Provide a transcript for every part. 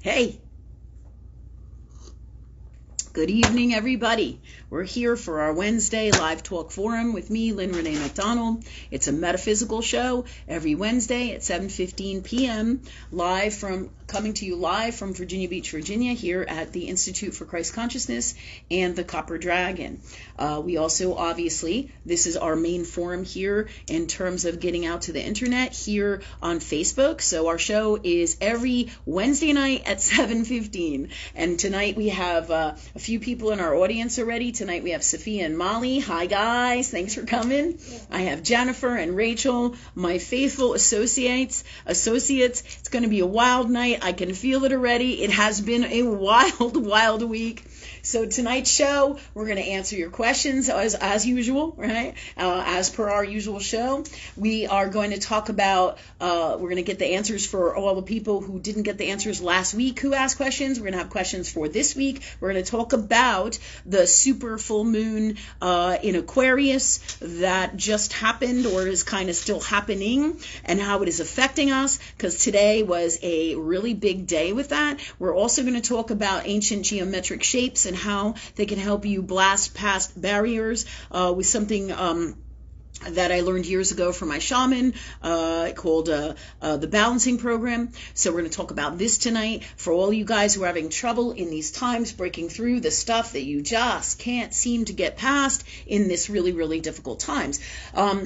Hey, good evening, everybody. We're here for our Wednesday live talk forum with me, Lynn Rene MacDonald. It's a metaphysical show every Wednesday at 7:15 p.m. coming to you live from Virginia Beach, Virginia, here at the Institute for Christ Consciousness and the Copper Dragon. We also, obviously, this is our main forum here in terms of getting out to the internet here on Facebook. So our show is every Wednesday night at 7:15. And tonight we have a few people in our audience already. Tonight we have Sophia and Molly. Hi, guys. Thanks for coming. Yeah. I have Jennifer and Rachel, my faithful associates. It's going to be a wild night. I can feel it already. It has been a wild week. So tonight's show, we're going to answer your questions as usual, right? As per our usual show. We are going to talk about, we're going to get the answers for all the people who didn't get the answers last week who asked questions. We're going to have questions for this week. We're going to talk about the super full moon in Aquarius that just happened or is kind of still happening and how it is affecting us, because today was a really big day with that. We're also going to talk about ancient geometric shapes and how they can help you blast past barriers with something that I learned years ago from my shaman called the balancing program. So we're going to talk about this tonight for all you guys who are having trouble in these times, breaking through the stuff that you just can't seem to get past in this really difficult times.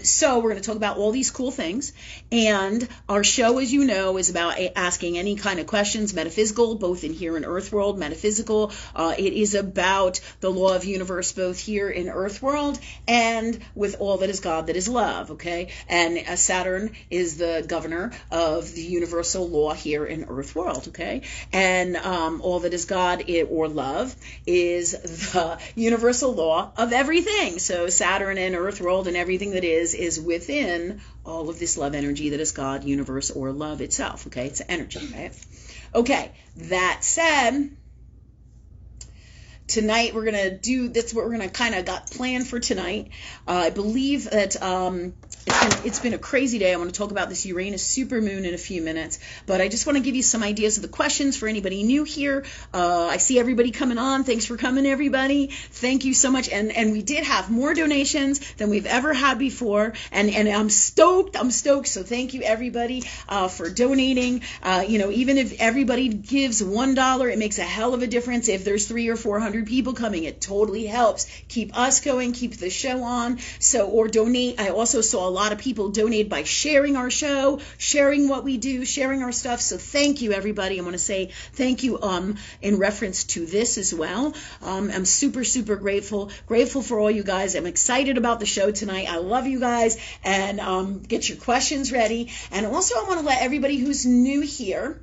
So we're going to talk about all these cool things. And our show, as you know, is about asking any kind of questions, metaphysical, both in here in Earth World, metaphysical. It is about the law of universe, both here in Earth World and with all that is God, that is love, okay? And Saturn is the governor of the universal law here in Earth World, okay? And all that is God or love is the universal law of everything. So Saturn and Earth World and everything that is within all of this love energy that is God, universe, or love itself, okay? It's energy, right? Okay, that said, tonight we're going to do, that's what we're going to kind of got planned for tonight. I believe that it's been a crazy day. I want to talk about this Uranus supermoon in a few minutes, but I just want to give you some ideas of the questions for anybody new here. I see everybody coming on. Thanks for coming, everybody. Thank you so much. And we did have more donations than we've ever had before, and I'm stoked. So thank you, everybody, for donating. Even if everybody gives $1, it makes a hell of a difference. If there's 300 or 400 people coming, it totally helps keep us going, keep the show on. So, or donate. I also saw a lot of people donate by sharing our show, sharing what we do, sharing our stuff. So thank you, everybody. I want to say thank you in reference to this as well. I'm super grateful for all you guys. I'm excited about the show tonight. I love you guys, and get your questions ready. And also I want to let everybody who's new here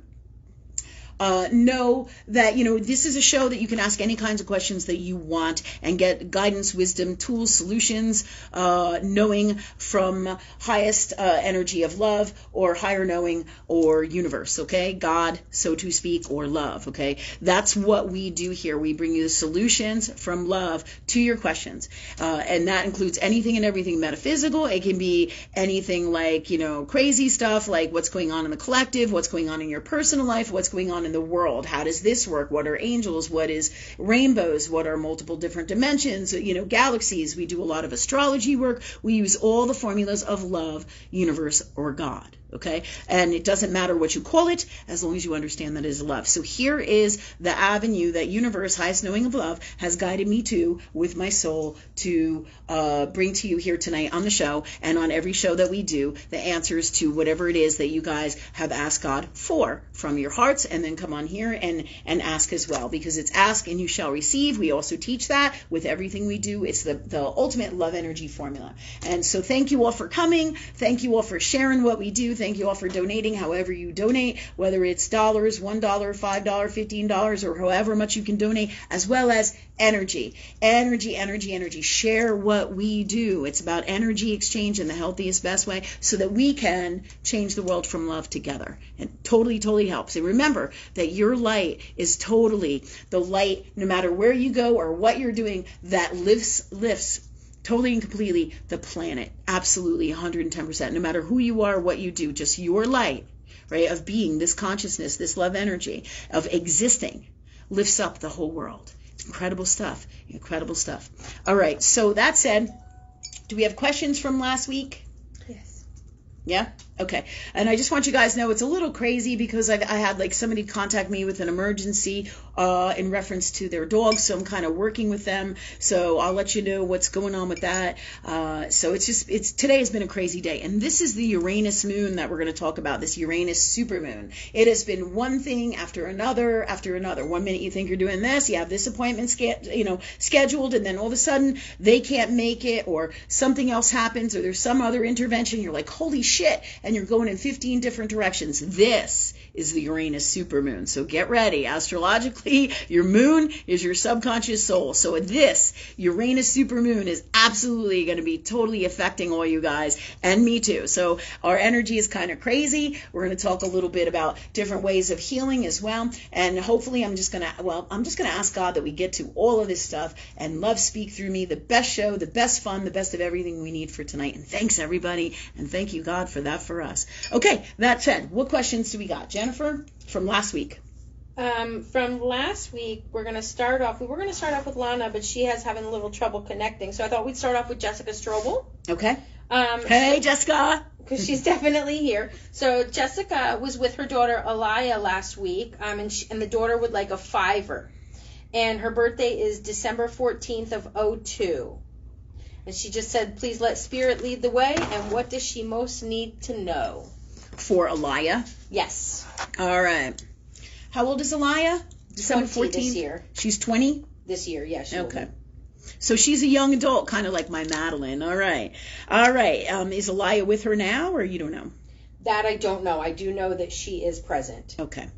know that, this is a show that you can ask any kinds of questions that you want and get guidance, wisdom, tools, solutions, knowing from highest energy of love or higher knowing or universe, okay? God, so to speak, or love, okay? That's what we do here. We bring you the solutions from love to your questions. And that includes anything and everything metaphysical. It can be anything like, crazy stuff like what's going on in the collective, what's going on in your personal life, what's going on in the world. How does this work? What are angels? What is rainbows? What are multiple different dimensions? Galaxies. We do a lot of astrology work. We use all the formulas of love, universe, or God. Okay? And it doesn't matter what you call it, as long as you understand that it is love. So here is the avenue that universe, highest knowing of love, has guided me to with my soul to bring to you here tonight on the show, and on every show that we do, the answers to whatever it is that you guys have asked God for from your hearts, and then come on here and ask as well, because it's ask and you shall receive. We also teach that with everything we do. It's the ultimate love energy formula. And so thank you all for coming. Thank you all for sharing what we do. Thank you all for donating, however you donate, whether it's dollars, $1, $5, $15, or however much you can donate, as well as energy. Energy. Share what we do. It's about energy exchange in the healthiest, best way, so that we can change the world from love together. And totally helps. And remember that your light is totally the light, no matter where you go or what you're doing, that lifts totally and completely the planet. Absolutely, 110%. No matter who you are, what you do, just your light right, of being, this consciousness, this love energy, of existing, lifts up the whole world. It's incredible stuff. Incredible stuff. All right. So that said, do we have questions from last week? Yes. Yeah? Okay. And I just want you guys to know it's a little crazy because I had like somebody contact me with an emergency in reference to their dog, so I'm kind of working with them. So I'll let you know what's going on with that. So today has been a crazy day. And this is the Uranus moon that we're going to talk about, this Uranus supermoon. It has been one thing after another after another. 1 minute you think you're doing this, you have this appointment scheduled, and then all of a sudden they can't make it, or something else happens, or there's some other intervention. You're like, holy shit. And you're going in 15 different directions. This is the Uranus supermoon. So get ready. Astrologically, your moon is your subconscious soul. So this Uranus supermoon is absolutely going to be totally affecting all you guys, and me too. So our energy is kind of crazy. We're going to talk a little bit about different ways of healing as well. And hopefully I'm just going to ask God that we get to all of this stuff and love speak through me. The best show, the best fun, the best of everything we need for tonight. And thanks everybody. And thank you God for that for us. Okay, that said, what questions do we got? Jennifer, from last week. From last week, we were going to start off with Lana, but she has having a little trouble connecting. So I thought we'd start off with Jessica Strobel. Okay. Hey, Jessica. Because she's definitely here. So Jessica was with her daughter Aliyah last week, and the daughter would like a 5er. And her birthday is December 14th of 2002. And she just said, please let Spirit lead the way. And what does she most need to know? For Aliyah? Yes. All right. How old is Aliyah? December 14th? This year. She's 20? This year, yeah. Okay. So she's a young adult, kind of like my Madeline. All right. All right. Is Aliyah with her now, or you don't know? That I don't know. I do know that she is present. Okay.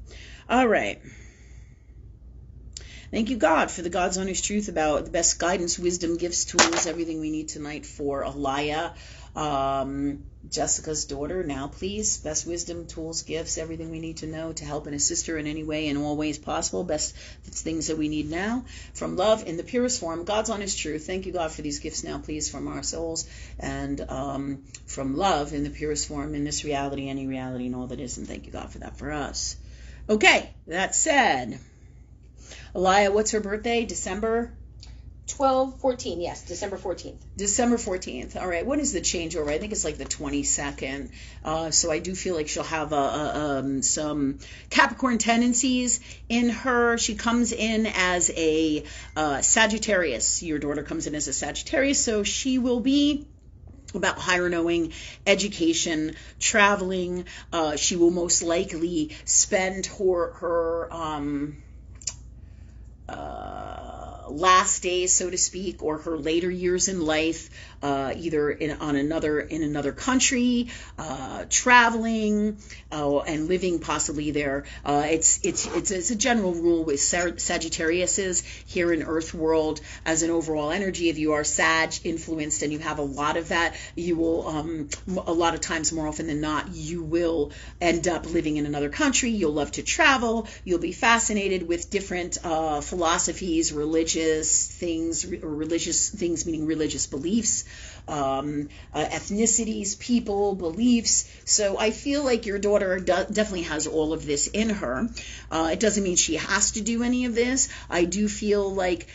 All right. Thank you, God, for the God's honest truth about the best guidance, wisdom, gifts, tools, everything we need tonight for Aliyah, Jessica's daughter. Now, please, best wisdom, tools, gifts, everything we need to know to help and assist her in any way, in all ways possible. Best things that we need now. From love in the purest form, God's honest truth. Thank you, God, for these gifts now, please, from our souls. And from love in the purest form, in this reality, any reality, and all that is. And thank you, God, for that for us. Okay, that said, Aliyah, what's her birthday? December 12/14, yes, December 14th. December 14th. All right. What is the changeover? I think it's like the 22nd. So I do feel like she'll have some Capricorn tendencies in her. She comes in as a Sagittarius. Your daughter comes in as a Sagittarius, so she will be about higher knowing, education, traveling. She will most likely spend her last days, so to speak, or her later years in life, either in another country, traveling, and living possibly there. It's a general rule with Sagittariuses here in Earth world as an overall energy. If you are Sag influenced and you have a lot of that, you will a lot of times, more often than not, you will end up living in another country. You'll love to travel. You'll be fascinated with different philosophies, religious things meaning religious beliefs, ethnicities, people, beliefs. So I feel like your daughter definitely has all of this in her. It doesn't mean she has to do any of this. I do feel like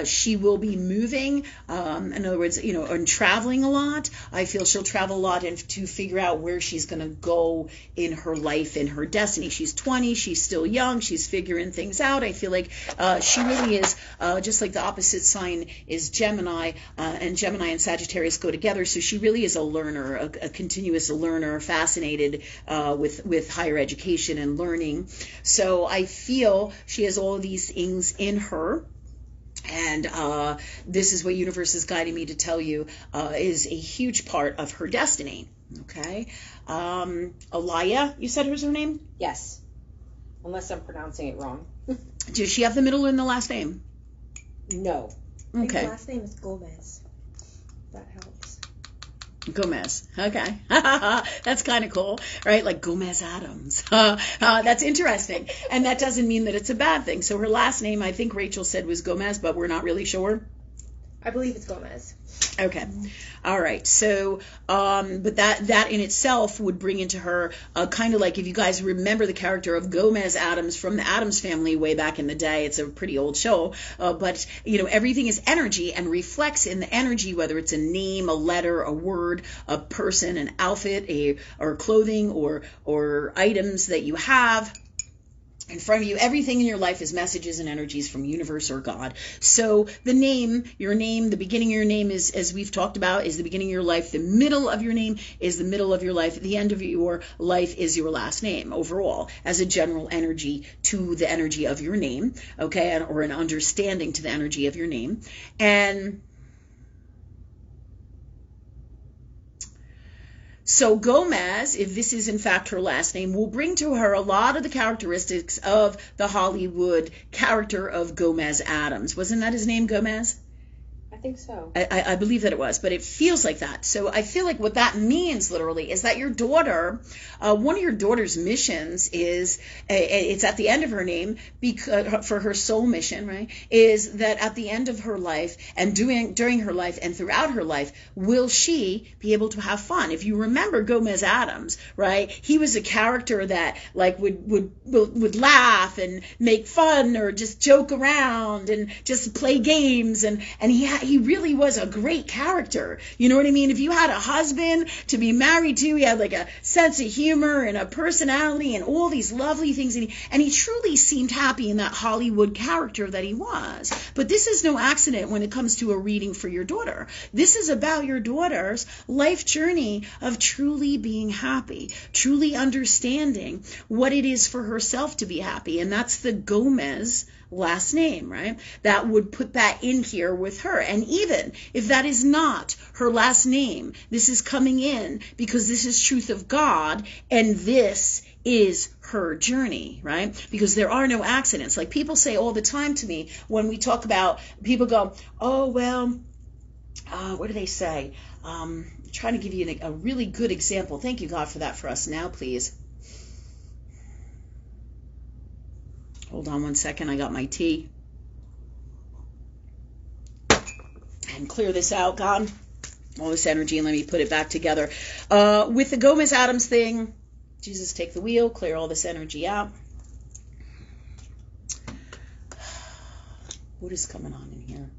she will be moving, in other words, and traveling a lot. I feel she'll travel a lot and to figure out where she's going to go in her life, in her destiny. She's 20, she's still young, she's figuring things out. I feel like she really is, just like the opposite sign is Gemini, and Gemini and Sagittarius go together, so she really is a learner, a continuous learner, fascinated with higher education and learning. So I feel she has all of these things in her. And this is what universe is guiding me to tell you is a huge part of her destiny. Okay. Aliyah, you said was her name? Yes. Unless I'm pronouncing it wrong. Does she have the middle and the last name? No. Okay. Her last name is Gomez. That helps. Gomez. Okay. That's kind of cool, right? Like Gomez Adams. That's interesting. And that doesn't mean that it's a bad thing. So her last name, I think Rachel said, was Gomez, but we're not really sure. I believe it's Gomez. Okay. All right. So, but that in itself would bring into her kind of like, if you guys remember the character of Gomez Addams from the Addams Family way back in the day, it's a pretty old show, but, you know, everything is energy and reflects in the energy, whether it's a name, a letter, a word, a person, an outfit, or clothing, or items that you have in front of you. Everything in your life is messages and energies from universe or God. So the name, your name, the beginning of your name is, as we've talked about, is the beginning of your life. The middle of your name is the middle of your life. The end of your life is your last name overall, as a general energy to the energy of your name, okay, or an understanding to the energy of your name. And so Gomez, if this is in fact her last name, will bring to her a lot of the characteristics of the Hollywood character of Gomez Addams. Wasn't that his name, Gomez? I think so. I believe that it was, but it feels like that. So I feel like what that means literally is that your daughter, one of your daughter's missions is, it's at the end of her name, because for her soul mission, right, is that at the end of her life and during her life and throughout her life, will she be able to have fun? If you remember Gomez Addams, right, he was a character that like would laugh and make fun or just joke around and just play games, and he really was a great character. You know what I mean? If you had a husband to be married to, he had like a sense of humor and a personality and all these lovely things. And he truly seemed happy in that Hollywood character that he was. But this is no accident when it comes to a reading for your daughter. This is about your daughter's life journey of truly being happy, truly understanding what it is for herself to be happy. And that's the Gomez last name, right? That would put that in here with her. And even if that is not her last name, this is coming in because this is truth of God and this is her journey, right? Because there are no accidents. Like people say all the time to me when we talk about, people go, oh, well, what do they say? I'm trying to give you a really good example. Thank you, God, for that for us now, please. Hold on one second. I got my tea. And clear this out, God. All this energy, and let me put it back together. With the Gomez Addams thing, Jesus, take the wheel, clear all this energy out. What is coming on in here?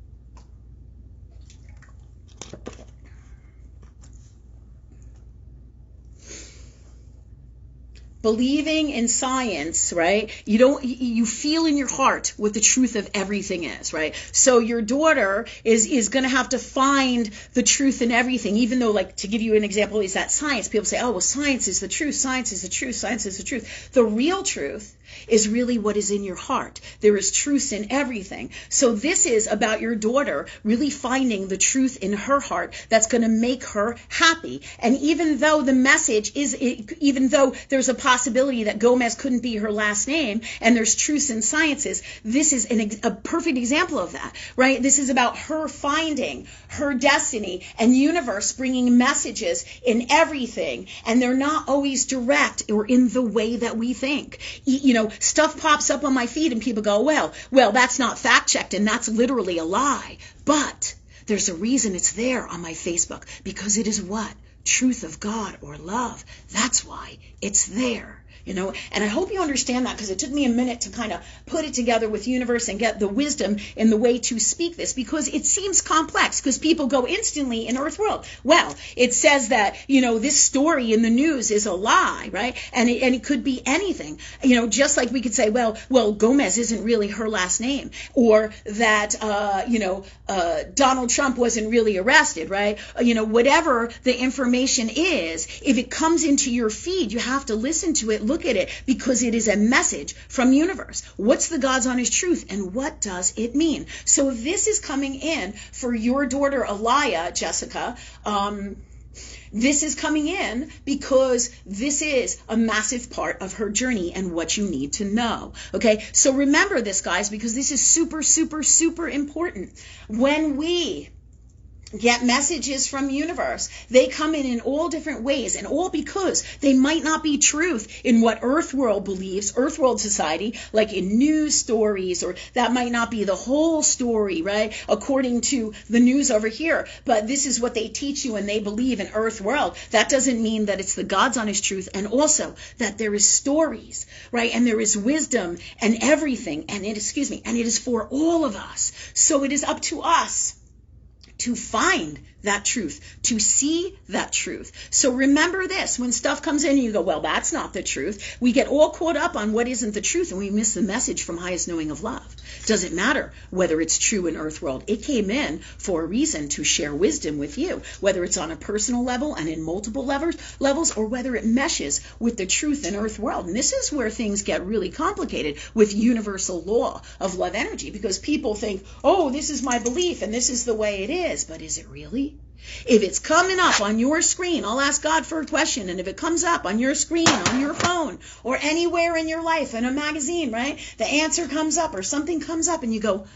Believing in science, right? You feel in your heart what the truth of everything is, right? So your daughter is going to have to find the truth in everything, even though, like, to give you an example, is that science. People say, oh, well, science is the truth, science is the truth, science is the truth. The real truth is really what is in your heart. There is truth in everything. So this is about your daughter really finding the truth in her heart that's going to make her happy. And even though the message is, even though there's a possibility that Gomez couldn't be her last name, and there's truth in sciences, this is a perfect example of that, right? This is about her finding her destiny and universe bringing messages in everything. And they're not always direct or in the way that we think. You know, stuff pops up on my feed and people go, well, that's not fact checked and that's literally a lie. But there's a reason it's there on my Facebook, because it is what? Truth of God or love. That's why it's there. You know, and I hope you understand that, because it took me a minute to kind of put it together with universe and get the wisdom in the way to speak this, because it seems complex, because people go instantly in Earth World. Well, it says that, you know, this story in the news is a lie, right? And it could be anything, you know, just like we could say, well, Gomez isn't really her last name, or that, Donald Trump wasn't really arrested, right? You know, whatever the information is, if it comes into your feed, you have to listen to it, look at it, because it is a message from universe. What's the God's honest truth, and what does it mean? So if this is coming in for your daughter Aliyah, Jessica, this is coming in because this is a massive part of her journey and what you need to know. Okay, so remember this, guys, because this is super, super, super important. When we get messages from universe. They come in all different ways, and all because they might not be truth in what Earth World believes, Earth World society, like in news stories, or that might not be the whole story, right, according to the news over here. But this is what they teach you and they believe in Earth World. That doesn't mean that it's the God's honest truth, and also that there is stories, right, and there is wisdom and everything, and it is for all of us. So it is up to us to find that truth, to see that truth. So remember this, when stuff comes in and you go, well, that's not the truth, we get all caught up on what isn't the truth, and we miss the message from highest knowing of love. Doesn't matter whether it's true in Earth World. It came in for a reason, to share wisdom with you, whether it's on a personal level and in multiple levels, or whether it meshes with the truth in Earth World. And this is where things get really complicated with universal law of love energy, because people think, oh, this is my belief and this is the way it is. But is it really? If it's coming up on your screen, I'll ask God for a question, and if it comes up on your screen, on your phone, or anywhere in your life, in a magazine, right, the answer comes up or something comes up and you go,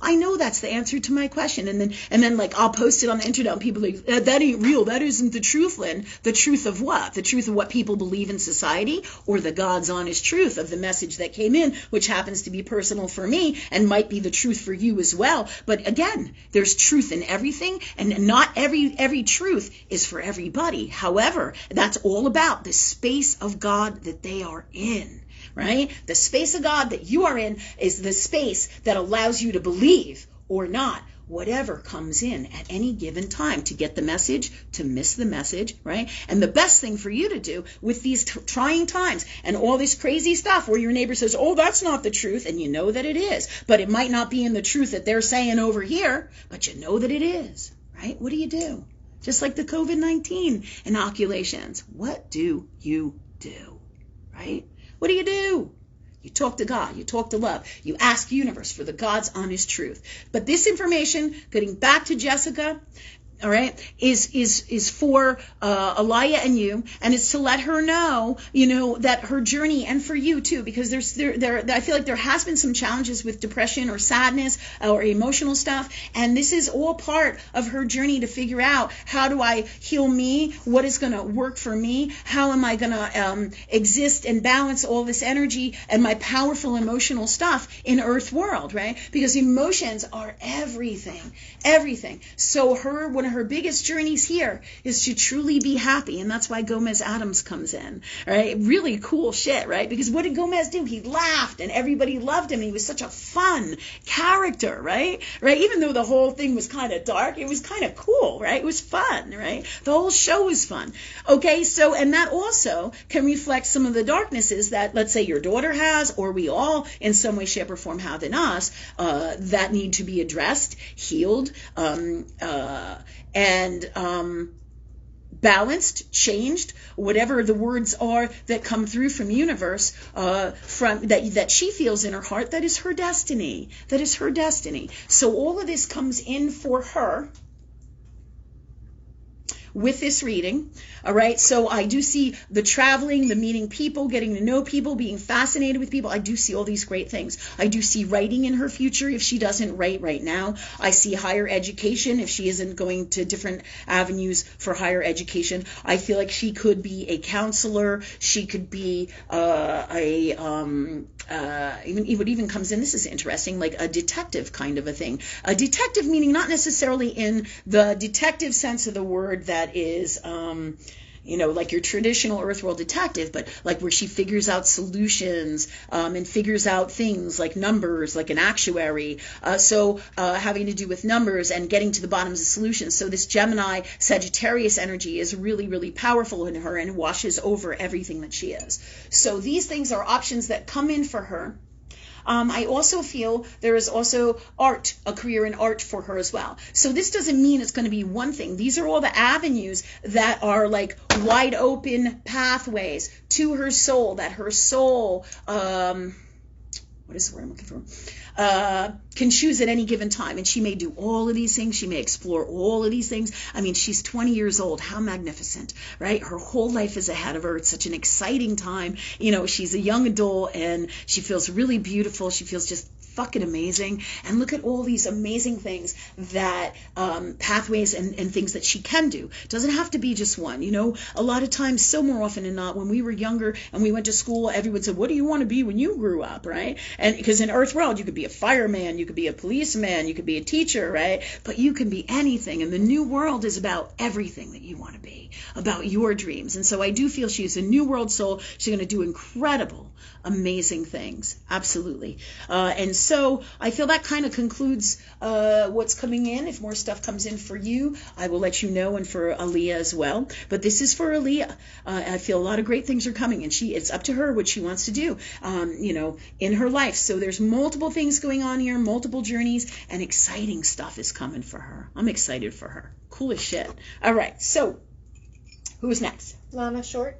I know that's the answer to my question. And then like I'll post it on the internet and people are like, that ain't real. That isn't the truth, Lynn. The truth of what? The truth of what people believe in society, or the God's honest truth of the message that came in, which happens to be personal for me and might be the truth for you as well. But again, there's truth in everything, and not every truth is for everybody. However, that's all about the space of God that they are in. Right? The space of God that you are in is the space that allows you to believe or not whatever comes in at any given time, to get the message, to miss the message, right? And the best thing for you to do with these trying times and all this crazy stuff where your neighbor says, oh, that's not the truth, and you know that it is, but it might not be in the truth that they're saying over here, but you know that it is, right? What do you do? Just like the COVID-19 inoculations. What do you do, right? What do? You talk to God, you talk to love, you ask universe for the God's honest truth. But this information, getting back to Jessica, all right, is for Alaya and you, and it's to let her know, that her journey, and for you too, because I feel like there has been some challenges with depression or sadness or emotional stuff, and this is all part of her journey to figure out, how do I heal me? What is going to work for me? How am I going to exist and balance all this energy and my powerful emotional stuff in Earth World, right? Because emotions are everything. So one of her biggest journeys here is to truly be happy, and that's why Gomez Adams comes in, right? Really cool shit, right? Because what did Gomez do? He laughed and everybody loved him. He was such a fun character, right? Even though the whole thing was kind of dark, it was kind of cool, right? It was fun, right? The whole show was fun. Okay, so, and that also can reflect some of the darknesses that, let's say, your daughter has, or we all in some way, shape, or form have in us, that need to be addressed, healed, and balanced, changed, whatever the words are that come through from universe, from that she feels in her heart, that is her destiny. So all of this comes in for her with this reading. All right, so I do see the traveling, the meeting people, getting to know people, being fascinated with people. I do see all these great things. I do see writing in her future if she doesn't write right now. I see higher education if she isn't going to different avenues for higher education. I feel like she could be a counselor. She could be even comes in, this is interesting, like a detective kind of a thing. A detective meaning not necessarily in the detective sense of the word that is like your traditional Earth World detective, but like where she figures out solutions and figures out things like numbers, like an actuary. So having to do with numbers and getting to the bottoms of solutions. So this Gemini Sagittarius energy is really, really powerful in her and washes over everything that she is. So these things are options that come in for her. I also feel there is also art, a career in art for her as well. So this doesn't mean it's going to be one thing. These are all the avenues that are like wide open pathways to her soul, that her soul, what what is the word I'm looking for? Can choose at any given time. And she may do all of these things. She may explore all of these things. I mean, she's 20 years old. How magnificent, right? Her whole life is ahead of her. It's such an exciting time. You know, she's a young adult and she feels really beautiful. She feels just fucking amazing. And look at all these amazing things that pathways and things that she can do. It doesn't have to be just one. You know, a lot of times, so more often than not, when we were younger and we went to school, everyone said, what do you want to be when you grew up, right? And because in Earth World, you could be a fireman, you could be a policeman, you could be a teacher, right? But you can be anything. And the new world is about everything that you want to be, about your dreams. And so I do feel she's a new world soul. She's going to do incredible, amazing things. Absolutely. And so I feel that kind of concludes what's coming in. If more stuff comes in for you, I will let you know, and for Aaliyah as well. But this is for Aaliyah. I feel a lot of great things are coming, and it's up to her what she wants to do, you know, in her life. So there's multiple things going on here, multiple journeys, and exciting stuff is coming for her. I'm excited for her. Cool as shit. All right, so who's next? Lana Short.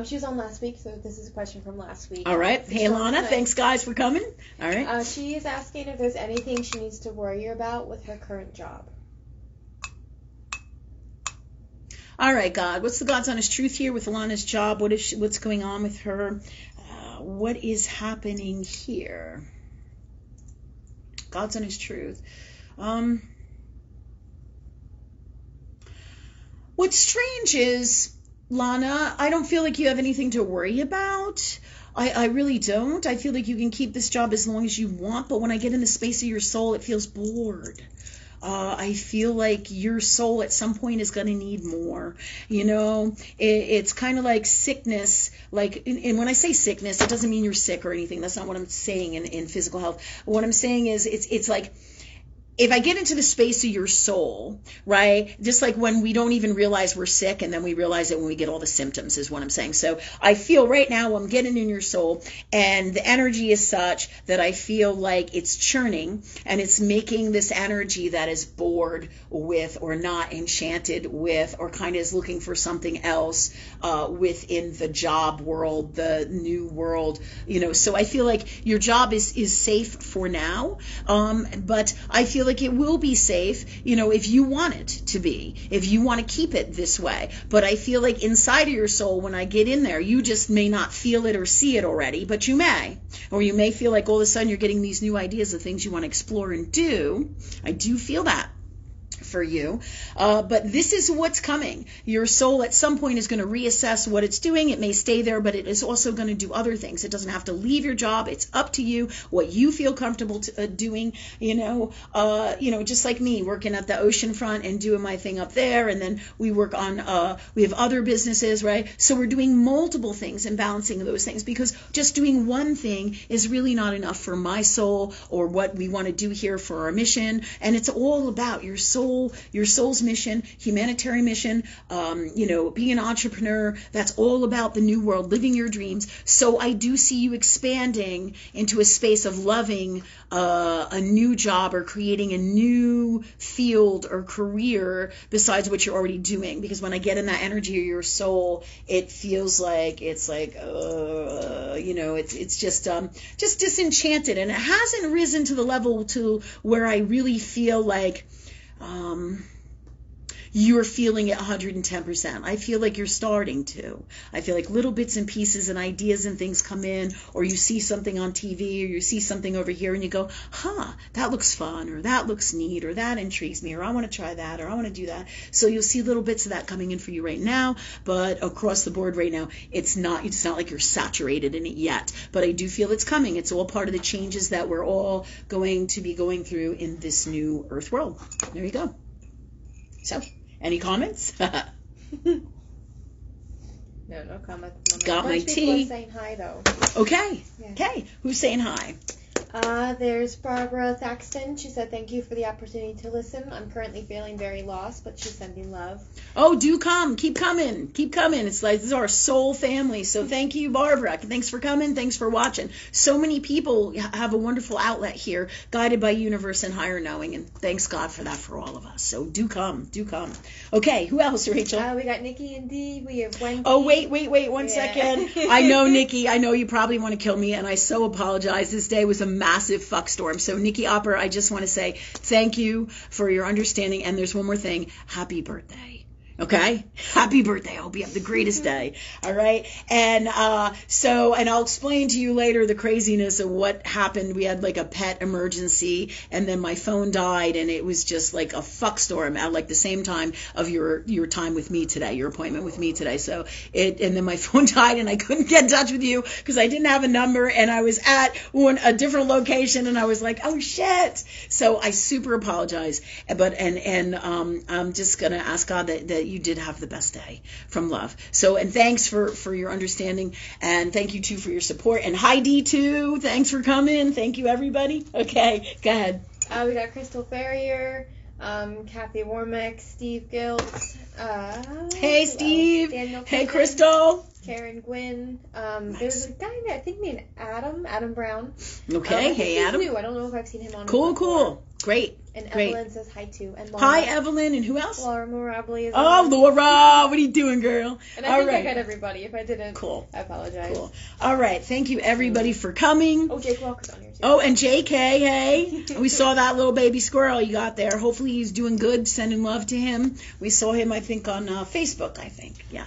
She was on last week, so this is a question from last week. All right. Hey, Lana, thanks, guys, for coming. All right. She is asking if there's anything she needs to worry about with her current job. All right, God. What's the God's honest truth here with Lana's job? What's going on with her? What is happening here? God's honest truth. What's strange is, Lana, I don't feel like you have anything to worry about. I really don't. I feel like you can keep this job as long as you want, but when I get in the space of your soul, it feels bored. I feel like your soul at some point is going to need more. You know, it's kind of like sickness. Like, and when I say sickness, it doesn't mean you're sick or anything. That's not what I'm saying in physical health. What I'm saying is it's like, if I get into the space of your soul, right, just like when we don't even realize we're sick and then we realize it when we get all the symptoms is what I'm saying. So I feel right now I'm getting in your soul and the energy is such that I feel like it's churning and it's making this energy that is bored with or not enchanted with or kind of is looking for something else within the job world, the new world, you know. So I feel like your job is safe for now, but I feel like it will be safe, you know, if you want it to be, if you want to keep it this way. But I feel like inside of your soul, when I get in there, you just may not feel it or see it already, but you may. Or you may feel like all of a sudden you're getting these new ideas of things you want to explore and do. I do feel that for you. But this is what's coming. Your soul at some point is going to reassess what it's doing. It may stay there, but it is also going to do other things. It doesn't have to leave your job. It's up to you, what you feel comfortable doing, you know, just like me working at the ocean front and doing my thing up there. And then we work on, we have other businesses, right? So we're doing multiple things and balancing those things, because just doing one thing is really not enough for my soul or what we want to do here for our mission. And it's all about your soul's mission, humanitarian mission, being an entrepreneur. That's all about the new world, living your dreams. So I do see you expanding into a space of loving a new job or creating a new field or career besides what you're already doing. Because when I get in that energy of your soul, it feels like it's just disenchanted, and it hasn't risen to the level to where I really feel like you're feeling it 110%. I feel like you're starting to. I feel like little bits and pieces and ideas and things come in, or you see something on TV, or you see something over here and you go, that looks fun, or that looks neat, or that intrigues me, or I want to try that, or I want to do that. So you'll see little bits of that coming in for you right now, but across the board right now, it's not like you're saturated in it yet. But I do feel it's coming. It's all part of the changes that we're all going to be going through in this new Earth world. There you go. So, any comments? No comments. Got my tea. People are saying hi, though. Okay. Yeah. Okay. Who's saying hi? There's Barbara Thaxton. She said, thank you for the opportunity to listen. I'm currently feeling very lost, but she's sending love. Oh, do come. Keep coming. Keep coming. It's like, this is our soul family. So thank you, Barbara. Thanks for coming. Thanks for watching. So many people have a wonderful outlet here, guided by universe and higher knowing. And thanks God for that for all of us. So do come. Do come. Okay, who else, Rachel? We got Nikki and Dee. We have Wendy. Oh, wait 1 second. I know, Nikki. I know you probably want to kill me, and I so apologize. This day was a massive fuck storm. So, Nikki Opper, I just want to say thank you for your understanding. And there's one more thing. Happy birthday. Okay? Happy birthday. I hope you have the greatest day. All right? And and I'll explain to you later the craziness of what happened. We had like a pet emergency, and then my phone died, and it was just like a fuck storm at like the same time of your time with me today, your appointment with me today. So and then my phone died, and I couldn't get in touch with you because I didn't have a number, and I was at a different location, and I was like, oh shit. So I super apologize. But I'm just gonna ask God that you did have the best day from love. So, and thanks for your understanding, and thank you too for your support. And hi D too. Thanks for coming. Thank you everybody. Okay, go ahead. We got Crystal Ferrier, Kathy Warmick, Steve Gilt. Hey Steve. Daniel Hey Kevin, Crystal. Karen Gwynn. There's a guy there, I think named Adam Brown. Okay, hey Adam. New. I don't know if I've seen him on. Cool. Great. And Great. Evelyn says hi too. And Laura. Hi Evelyn, and who else? Laura Morably is Oh, on. Laura, what are you doing, girl? And I think I got everybody. If I didn't, cool. I apologize. Cool. All right, thank you everybody for coming. Oh, Jake Walker's on here too. Oh, and JK, hey. We saw that little baby squirrel you got there. Hopefully he's doing good, sending love to him. We saw him, I think, on Facebook, I think. Yeah.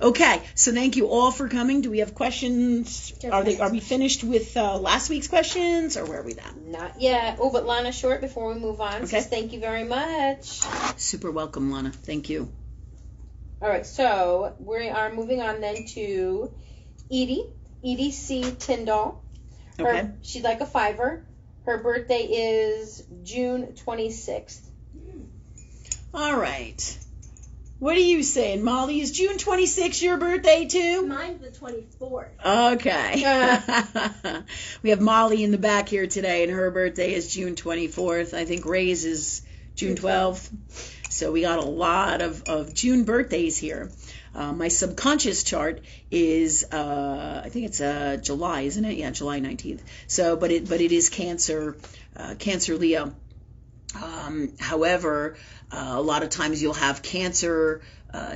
Okay, so thank you all for coming. Do we have questions? Are we finished with last week's questions, or where are we at? Not yet. Oh, but Lana Short, before we move on, says thank you very much. Super welcome, Lana. Thank you. All right, so we are moving on then to Edie C. Tyndall. Okay. She'd like a 5-er. Her birthday is June 26th. All right. What are you saying, Molly? Is June 26th your birthday, too? Mine's the 24th. Okay. We have Molly in the back here today, and her birthday is June 24th. I think Ray's is June 12th. So we got a lot of June birthdays here. My subconscious chart is, I think it's July, isn't it? Yeah, July 19th. So, but it is Cancer Leo. However, a lot of times you'll have Cancer,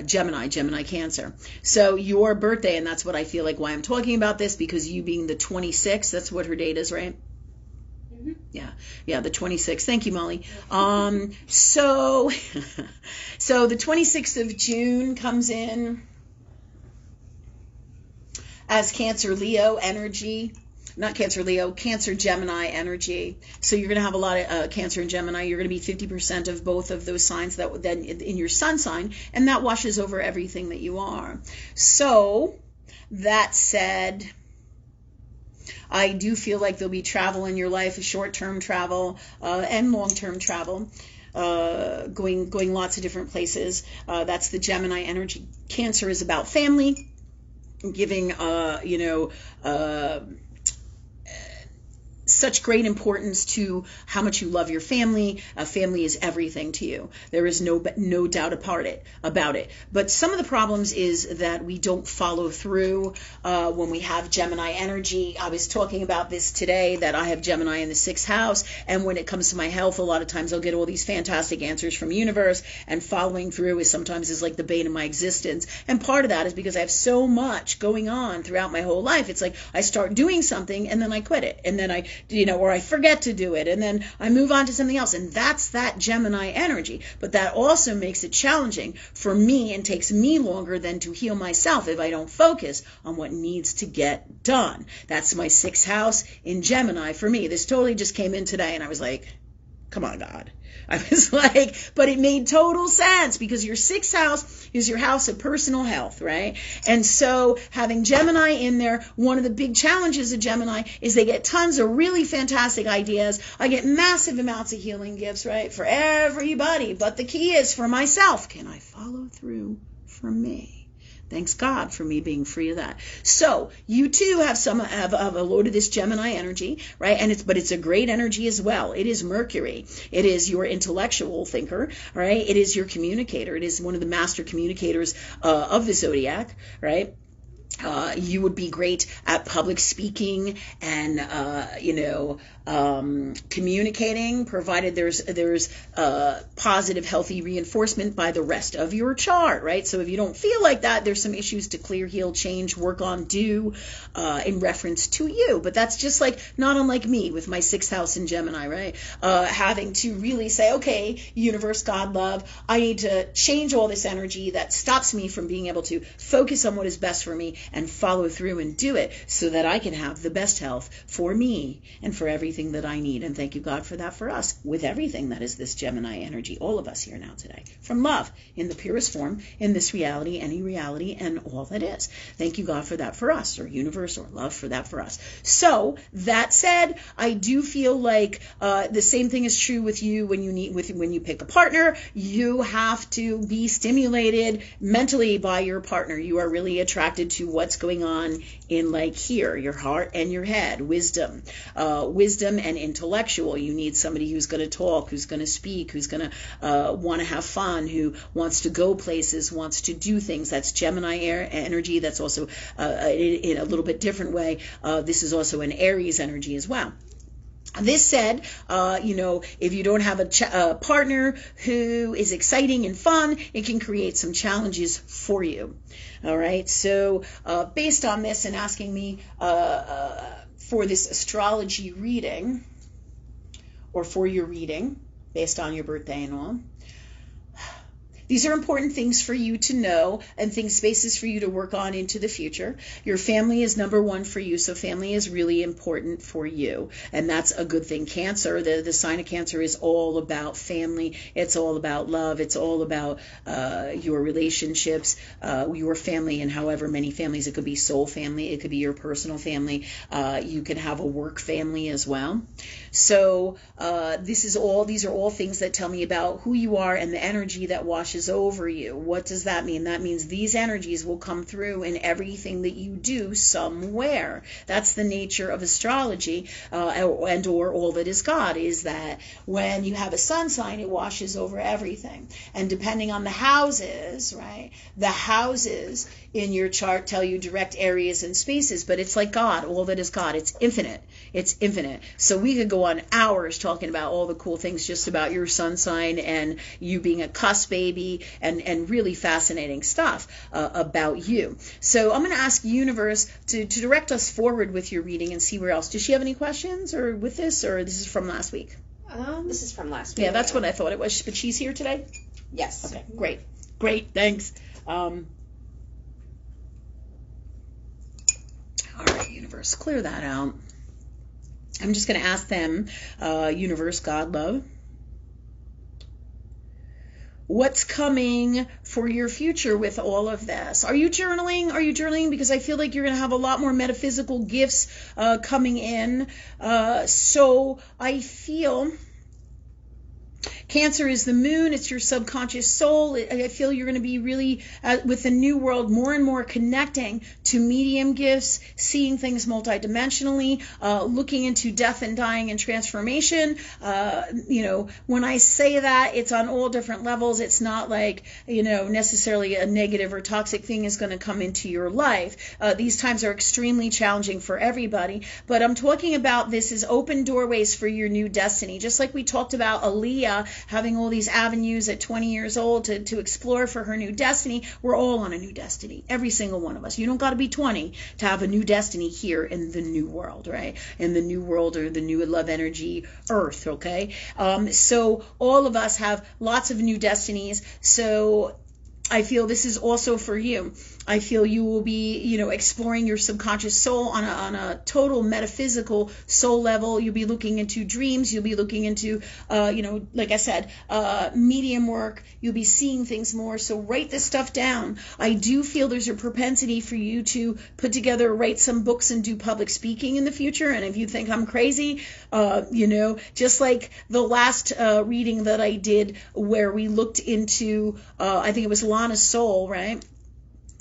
Gemini, Cancer. So your birthday, and that's what I feel like why I'm talking about this, because you being the 26th, that's what her date is, right? Mm-hmm. Yeah, the 26th. Thank you, Molly. So the 26th of June comes in as Cancer Leo energy. Not Cancer Leo, Cancer Gemini energy. So you're going to have a lot of Cancer and Gemini. You're going to be 50% of both of those signs that then in your sun sign, and that washes over everything that you are. So that said, I do feel like there'll be travel in your life, a short-term travel and long-term travel, going lots of different places. That's the Gemini energy. Cancer is about family, giving such great importance to how much you love your family. Family is everything to you. There is no doubt about it. But some of the problems is that we don't follow through when we have Gemini energy. I was talking about this today, that I have Gemini in the 6th house, and when it comes to my health, a lot of times I'll get all these fantastic answers from universe, and following through is sometimes like the bane of my existence. And part of that is because I have so much going on throughout my whole life. It's like I start doing something and then I quit it, and then or I forget to do it, and then I move on to something else, and that's that Gemini energy. But that also makes it challenging for me and takes me longer than to heal myself if I don't focus on what needs to get done. That's my 6th house in Gemini for me. This totally just came in today, and I was like, come on, God. I was like, but it made total sense, because your 6th house is your house of personal health, right? And so having Gemini in there, one of the big challenges of Gemini is they get tons of really fantastic ideas. I get massive amounts of healing gifts, right, for everybody. But the key is for myself. Can I follow through for me? Thanks God for me being free of that. So you too have a load of this Gemini energy, right? And but it's a great energy as well. It is Mercury. It is your intellectual thinker, right? It is your communicator. It is one of the master communicators of the zodiac, right? You would be great at public speaking and, communicating, provided there's positive, healthy reinforcement by the rest of your chart, right? So if you don't feel like that, there's some issues to clear, heal, change, work on, do in reference to you. But that's just like, not unlike me with my 6th house in Gemini, right? Having to really say, okay, universe, God, love, I need to change all this energy that stops me from being able to focus on what is best for me and follow through and do it so that I can have the best health for me and for everything that I need. And thank you, God, for that for us with everything that is this Gemini energy, all of us here now today, from love in the purest form, in this reality, any reality, and all that is. Thank you, God, for that for us, or universe, or love for that for us. So that said, I do feel like the same thing is true with you when you pick a partner. You have to be stimulated mentally by your partner. You are really attracted to what's going on in like here, your heart and your head, wisdom and intellectual. You need somebody who's going to talk, who's going to speak, who's going to want to have fun, who wants to go places, wants to do things. That's Gemini energy. That's also in a little bit different way. This is also an Aries energy as well. This said, if you don't have a partner who is exciting and fun, it can create some challenges for you. All right. So based on this and asking me for this astrology reading, or for your reading based on your birthday and all, these are important things for you to know and spaces for you to work on into the future. Your family is number one for you, so family is really important for you, and that's a good thing. Cancer, the sign of Cancer is all about family. It's all about love. It's all about your relationships, your family, and however many families. It could be soul family. It could be your personal family. You can have a work family as well. So these are all things that tell me about who you are and the energy that washes over you. What does that mean? That means these energies will come through in everything that you do somewhere. That's the nature of astrology and or all that is God, is that when you have a sun sign, it washes over everything. And depending on the houses, right, the houses in your chart tell you direct areas and spaces, but it's like God, all that is God. It's infinite. It's infinite. So we could go on hours talking about all the cool things just about your sun sign and you being a cusp baby and really fascinating stuff about you. So I'm going to ask Universe to direct us forward with your reading and see where else. Does she have any questions or with this, or this is from last week? This is from last week. Yeah, that's what I thought it was. But she's here today? Yes. Okay, great, thanks. All right, Universe, clear that out. I'm just going to ask them, Universe, God, love, what's coming for your future with all of this? Are you journaling? Are you journaling? Because I feel like you're going to have a lot more metaphysical gifts coming in. So I feel Cancer is the moon. It's your subconscious soul. I feel you're going to be really, with the new world, more and more connecting to medium gifts, seeing things multidimensionally, looking into death and dying and transformation. When I say that, it's on all different levels. It's not like, necessarily a negative or toxic thing is going to come into your life. These times are extremely challenging for everybody, but I'm talking about this as open doorways for your new destiny. Just like we talked about Aaliyah having all these avenues at 20 years old to explore for her new destiny. We're all on a new destiny, every single one of us. You don't got to be 20 to have a new destiny here in the new world, right? In the new world, or the new love energy earth, okay? So all of us have lots of new destinies. So I feel this is also for you. I feel you will be, exploring your subconscious soul on a total metaphysical soul level. You'll be looking into dreams. You'll be looking into, like I said, medium work. You'll be seeing things more. So write this stuff down. I do feel there's a propensity for you to put together, write some books and do public speaking in the future. And if you think I'm crazy, just like the last reading that I did where we looked into, I think it was Lana's soul, right?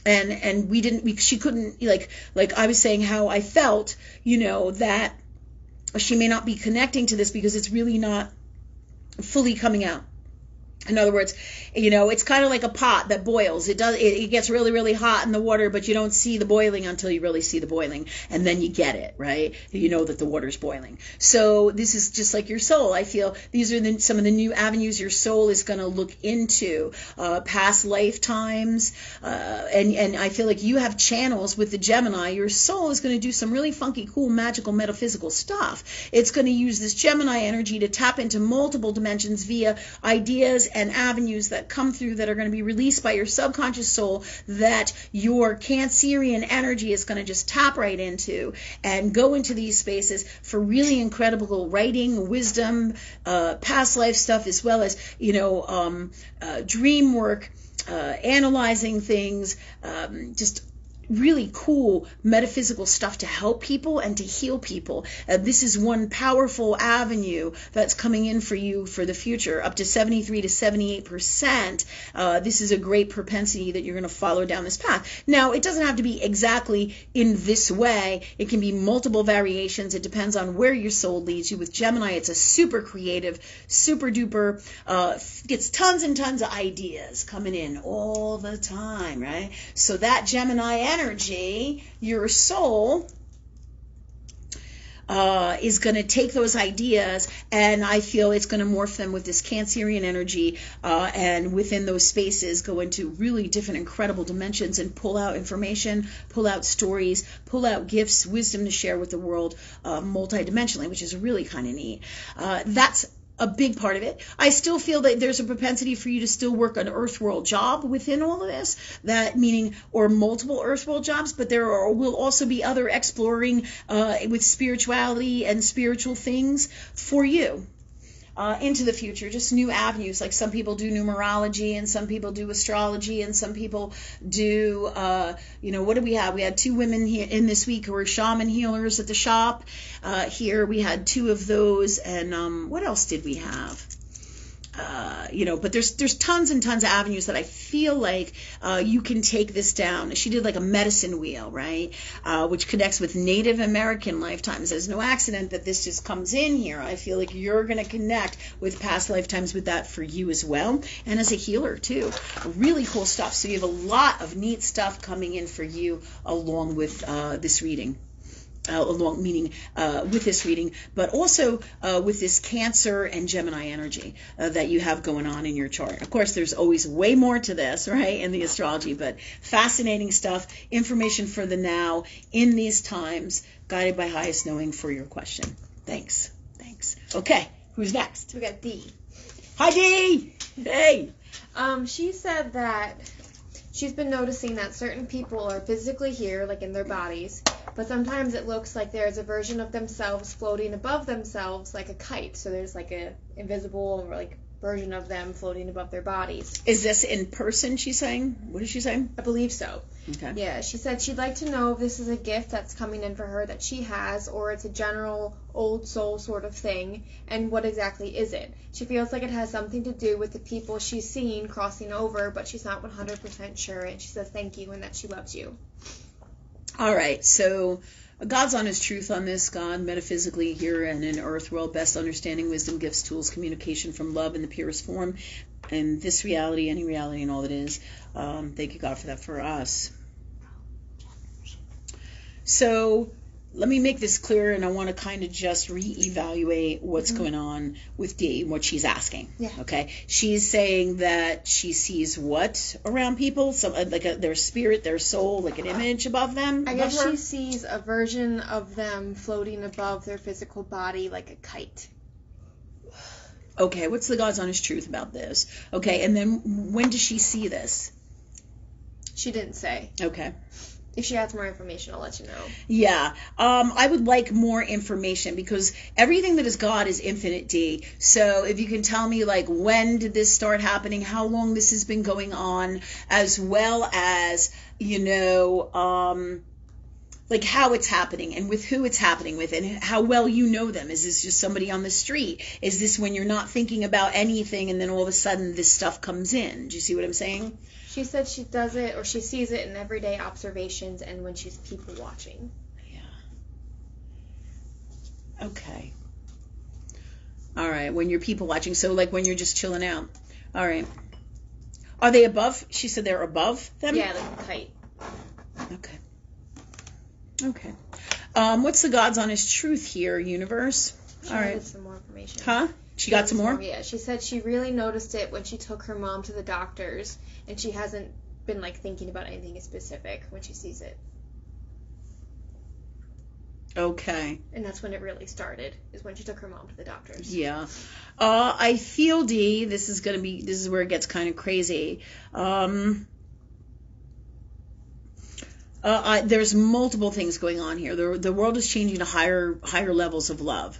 and she couldn't, like I was saying how I felt, that she may not be connecting to this because it's really not fully coming out. In other words, it's kind of like a pot that boils. It gets really, really hot in the water, but you don't see the boiling until you really see the boiling, and then you get it, right? You know that the water's boiling. So this is just like your soul. I feel these are some of the new avenues your soul is going to look into, past lifetimes, and I feel like you have channels with the Gemini. Your soul is going to do some really funky, cool, magical, metaphysical stuff. It's going to use this Gemini energy to tap into multiple dimensions via ideas and avenues that come through that are going to be released by your subconscious soul that your Cancerian energy is going to just tap right into and go into these spaces for really incredible writing, wisdom, past life stuff, as well as, dream work, analyzing things, just really cool metaphysical stuff to help people and to heal people. This is one powerful avenue that's coming in for you for the future, up to 73 to 78%. This is a great propensity that you're going to follow down this path. Now, it doesn't have to be exactly in this way. It can be multiple variations. It depends on where your soul leads you. With Gemini, it's a super creative, super duper, gets tons and tons of ideas coming in all the time, right? So that Gemini energy, your soul, is going to take those ideas, and I feel it's going to morph them with this Cancerian energy, and within those spaces go into really different, incredible dimensions and pull out information, pull out stories, pull out gifts, wisdom to share with the world, multidimensionally, which is really kind of neat. That's a big part of it. I still feel that there's a propensity for you to still work an earth world job within all of this, or multiple earth world jobs, but will also be other exploring with spirituality and spiritual things for you. Into the future, just new avenues. Like some people do numerology, and some people do astrology, and some people do, what do we have? We had 2 women here in this week who were shaman healers at the shop. Here we had 2 of those, and what else did we have? But there's tons and tons of avenues that I feel like you can take this down. She did like a medicine wheel, right? Which connects with Native American lifetimes. There's no accident that this just comes in here. I feel like you're going to connect with past lifetimes with that for you as well. And as a healer too. Really cool stuff. So you have a lot of neat stuff coming in for you along with this reading. With this reading, but also with this Cancer and Gemini energy that you have going on in your chart. Of course, there's always way more to this, right, in the astrology, but fascinating stuff, information for the now in these times, guided by highest knowing for your question. Thanks. Okay, who's next? We got Dee. Hi, Dee! Hey! She said that she's been noticing that certain people are physically here, like in their bodies, but sometimes it looks like there's a version of themselves floating above themselves like a kite. So there's like a invisible version of them floating above their bodies. Is this in person, she's saying? What is she saying? I believe so. Okay. Yeah, she said she'd like to know if this is a gift that's coming in for her that she has, or it's a general old soul sort of thing, and what exactly is it? She feels like it has something to do with the people she's seen crossing over, but she's not 100% sure, and she says thank you and that she loves you. All right, so God's honest truth on this. God, metaphysically here and in earth world, best understanding, wisdom, gifts, tools, communication from love in the purest form, and this reality, any reality, and all it is. Thank you, God, for that for us. So let me make this clear, and I want to kind of just reevaluate what's going on with Dee, what she's asking. Yeah. Okay. She's saying that she sees what around people? Some their spirit, their soul, like an image above them. I guess she sees a version of them floating above their physical body like a kite. Okay. What's the God's honest truth about this? Okay. And then when does she see this? She didn't say. Okay. If she has more information, I'll let you know. Yeah. I would like more information because everything that is God is infinite, D. So if you can tell me, when did this start happening, how long this has been going on, as well as, how it's happening and with who it's happening with and how well you know them. Is this just somebody on the street? Is this when you're not thinking about anything and then all of a sudden this stuff comes in? Do you see what I'm saying? She said she does it, or she sees it in everyday observations and when she's people watching. Yeah. Okay. All right, when you're people watching, so like when you're just chilling out. All right. Are they above? She said they're above them? Yeah, like a kite. Okay. Okay. What's the God's honest truth here, universe? She All right. wanted some more information. Huh? She got some more? Yeah, she said she really noticed it when she took her mom to the doctors, and she hasn't been like thinking about anything specific when she sees it. Okay. And that's when it really started, is when she took her mom to the doctors. Yeah. I feel, Dee, this is where it gets kind of crazy. There's multiple things going on here. The world is changing to higher levels of love.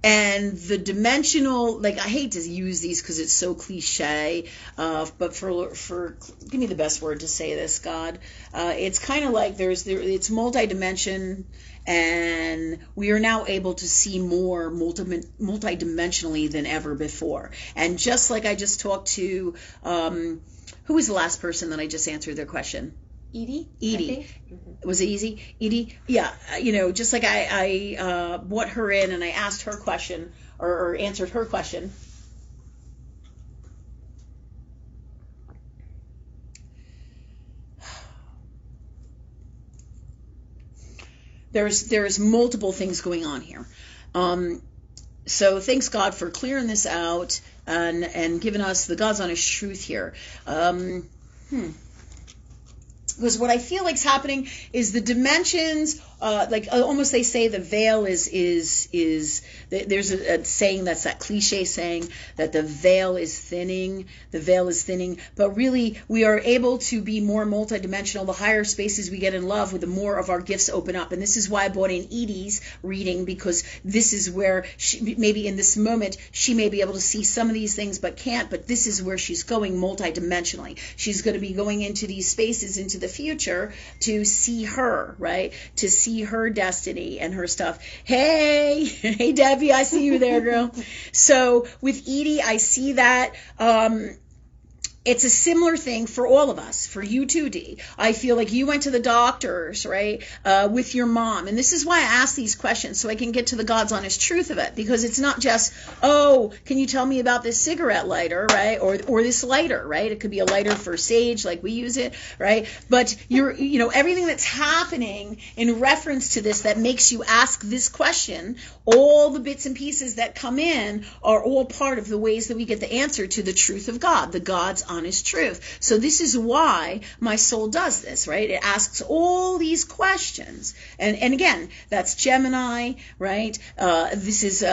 And the dimensional, like, I hate to use these because it's so cliche, but for give me the best word to say this, God. It's kind of like it's multi-dimension, and we are now able to see more multi-dimensionally than ever before. And just like I just talked to, who was the last person that I just answered their question? Edie? Mm-hmm. Was it easy? Edie? Yeah. Just like I brought her in and I asked her question or answered her question. There's multiple things going on here. So thanks God for clearing this out and giving us the God's honest truth here. Because what I feel like's happening is the dimensions, almost they say the veil is there's a saying that's that cliche saying that the veil is thinning, but really we are able to be more multidimensional. The higher spaces we get in love with, the more of our gifts open up. And this is why I brought in Edie's reading, because this is where maybe in this moment she may be able to see some of these things but can't, but this is where she's going multidimensionally. She's going to be going into these spaces into the future to see her, right? To see her destiny and her stuff. Hey Debbie, I see you there, girl. So with Edie, I see that it's a similar thing for all of us, for you too, Dee. I feel like you went to the doctors, right, with your mom. And this is why I ask these questions, so I can get to the God's honest truth of it. Because it's not just, oh, can you tell me about this cigarette lighter, right, or this lighter, right? It could be a lighter for sage, like we use it, right? But everything that's happening in reference to this that makes you ask this question, all the bits and pieces that come in are all part of the ways that we get the answer to the truth of God, the God's honest truth. So this is why my soul does this, right? It asks all these questions. And again, that's Gemini, right? This is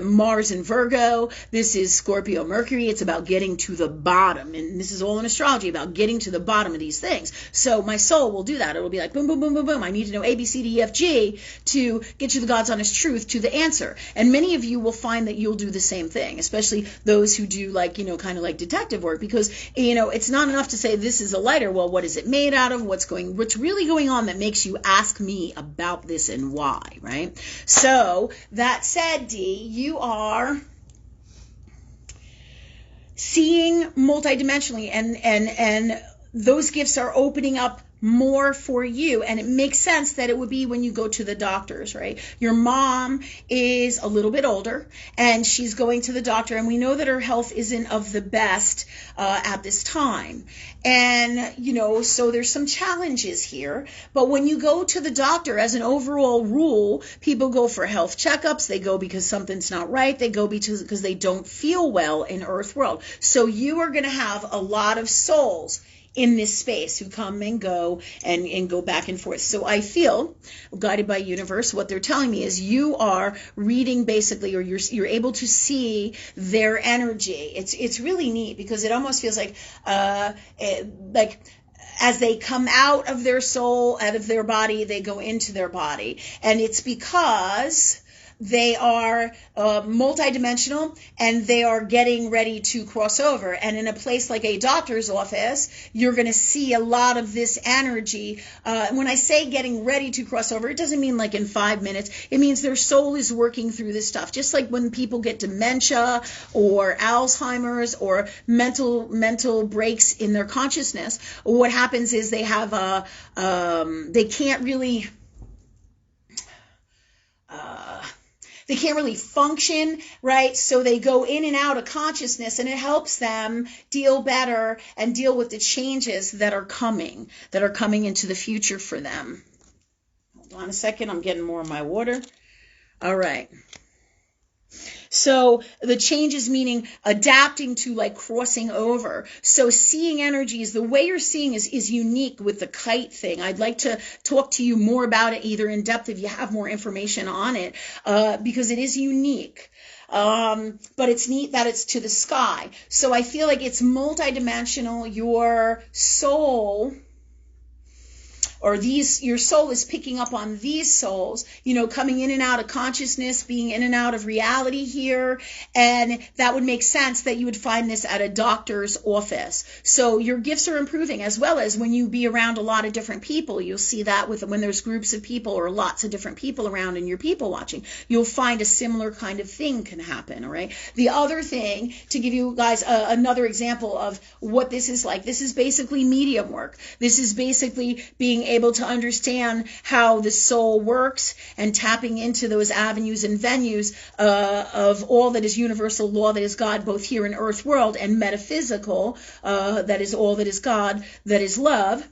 Mars in Virgo. This is Scorpio Mercury. It's about getting to the bottom. And this is all in astrology, about getting to the bottom of these things. So my soul will do that. It will be like, boom, boom, boom, boom, boom. I need to know A, B, C, D, E, F, G to get you the God's honest truth to the answer. And many of you will find that you'll do the same thing, especially those who do kind of like detective work, because it's not enough to say this is a lighter. Well, what is it made out of? What's really going on that makes you ask me about this and why, right? So that said, Dee, you are seeing multidimensionally, and those gifts are opening up more for you, and it makes sense that it would be when you go to the doctors, right? Your mom is a little bit older and she's going to the doctor, and we know that her health isn't of the best at this time, and so there's some challenges here. But when you go to the doctor, as an overall rule, people go for health checkups. They go because something's not right. They go because they don't feel well in Earth world. So you are going to have a lot of souls in this space who come and go and go back and forth. So I feel, guided by universe, what they're telling me is you are reading basically, or you're able to see their energy. It's really neat, because it almost feels like as they come out of their soul, out of their body, they go into their body. And it's because they are multidimensional, and they are getting ready to cross over. And in a place like a doctor's office, you're going to see a lot of this energy. When I say getting ready to cross over, it doesn't mean like in 5 minutes. It means their soul is working through this stuff. Just like when people get dementia or Alzheimer's or mental breaks in their consciousness, what happens is they have they can't really function, right? So they go in and out of consciousness, and it helps them deal better and deal with the changes that are coming into the future for them. Hold on a second. I'm getting more of my water. All right. So the changes meaning adapting to like crossing over. So seeing energies, the way you're seeing is unique with the kite thing. I'd like to talk to you more about it, either in depth if you have more information on it, because it is unique. But it's neat that it's to the sky. So I feel like it's multidimensional. Your soul, or your soul is picking up on these souls, coming in and out of consciousness, being in and out of reality here. And that would make sense that you would find this at a doctor's office. So your gifts are improving, as well as when you be around a lot of different people. You'll see that when there's groups of people or lots of different people around and you're people watching, you'll find a similar kind of thing can happen. All right. The other thing, to give you guys another example of what this is like, this is basically medium work. This is basically being able to understand how the soul works and tapping into those avenues and venues of all that is universal law, that is God, both here in earth world, and metaphysical, that is all that is God, that is love.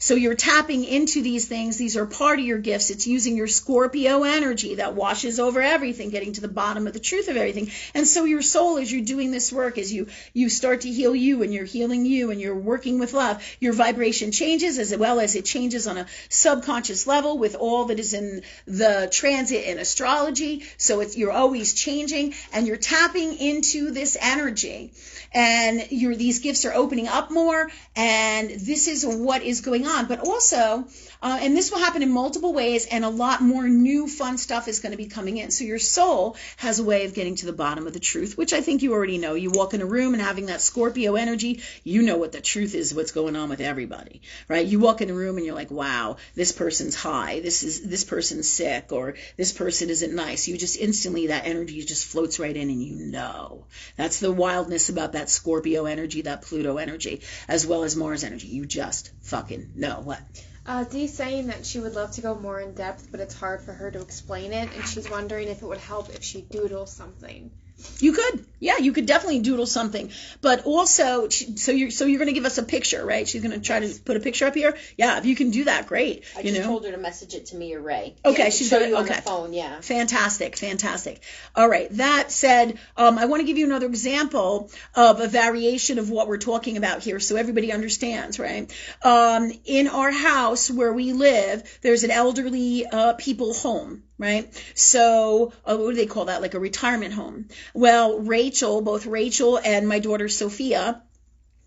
So you're tapping into these things. These are part of your gifts. It's using your Scorpio energy that washes over everything, getting to the bottom of the truth of everything. And so your soul, as you're doing this work, as you start to heal you, and you're healing you, and you're working with love, your vibration changes, as well as it changes on a subconscious level with all that is in the transit in astrology. So you're always changing, and you're tapping into this energy. And these gifts are opening up more, and this is what is going on. But also, and this will happen in multiple ways, and a lot more new fun stuff is going to be coming in. So your soul has a way of getting to the bottom of the truth, which I think you already know. You walk in a room and having that Scorpio energy, you know what the truth is, what's going on with everybody, right? You walk in a room and you're like, wow, this person's high, this person's sick, or this person isn't nice. You just instantly, that energy just floats right in, and you know. That's the wildness about that Scorpio energy, that Pluto energy, as well as Mars energy. You just fucking know. What? Dee's saying that she would love to go more in depth, but it's hard for her to explain it, and she's wondering if it would help if she doodles something. You could. Yeah, you could definitely doodle something. But also, so you're going to give us a picture, right? She's going to try to put a picture up here. Yeah, if you can do that, great. I just told her to message it to me or Ray. Okay, yeah, she's going going to to on the phone. Yeah. Fantastic. All right. That said, I want to give you another example of a variation of what we're talking about here, so everybody understands, right? In our house where we live, there's an elderly people home. Right? So, what do they call that? Like a retirement home. Well, both Rachel and my daughter Sophia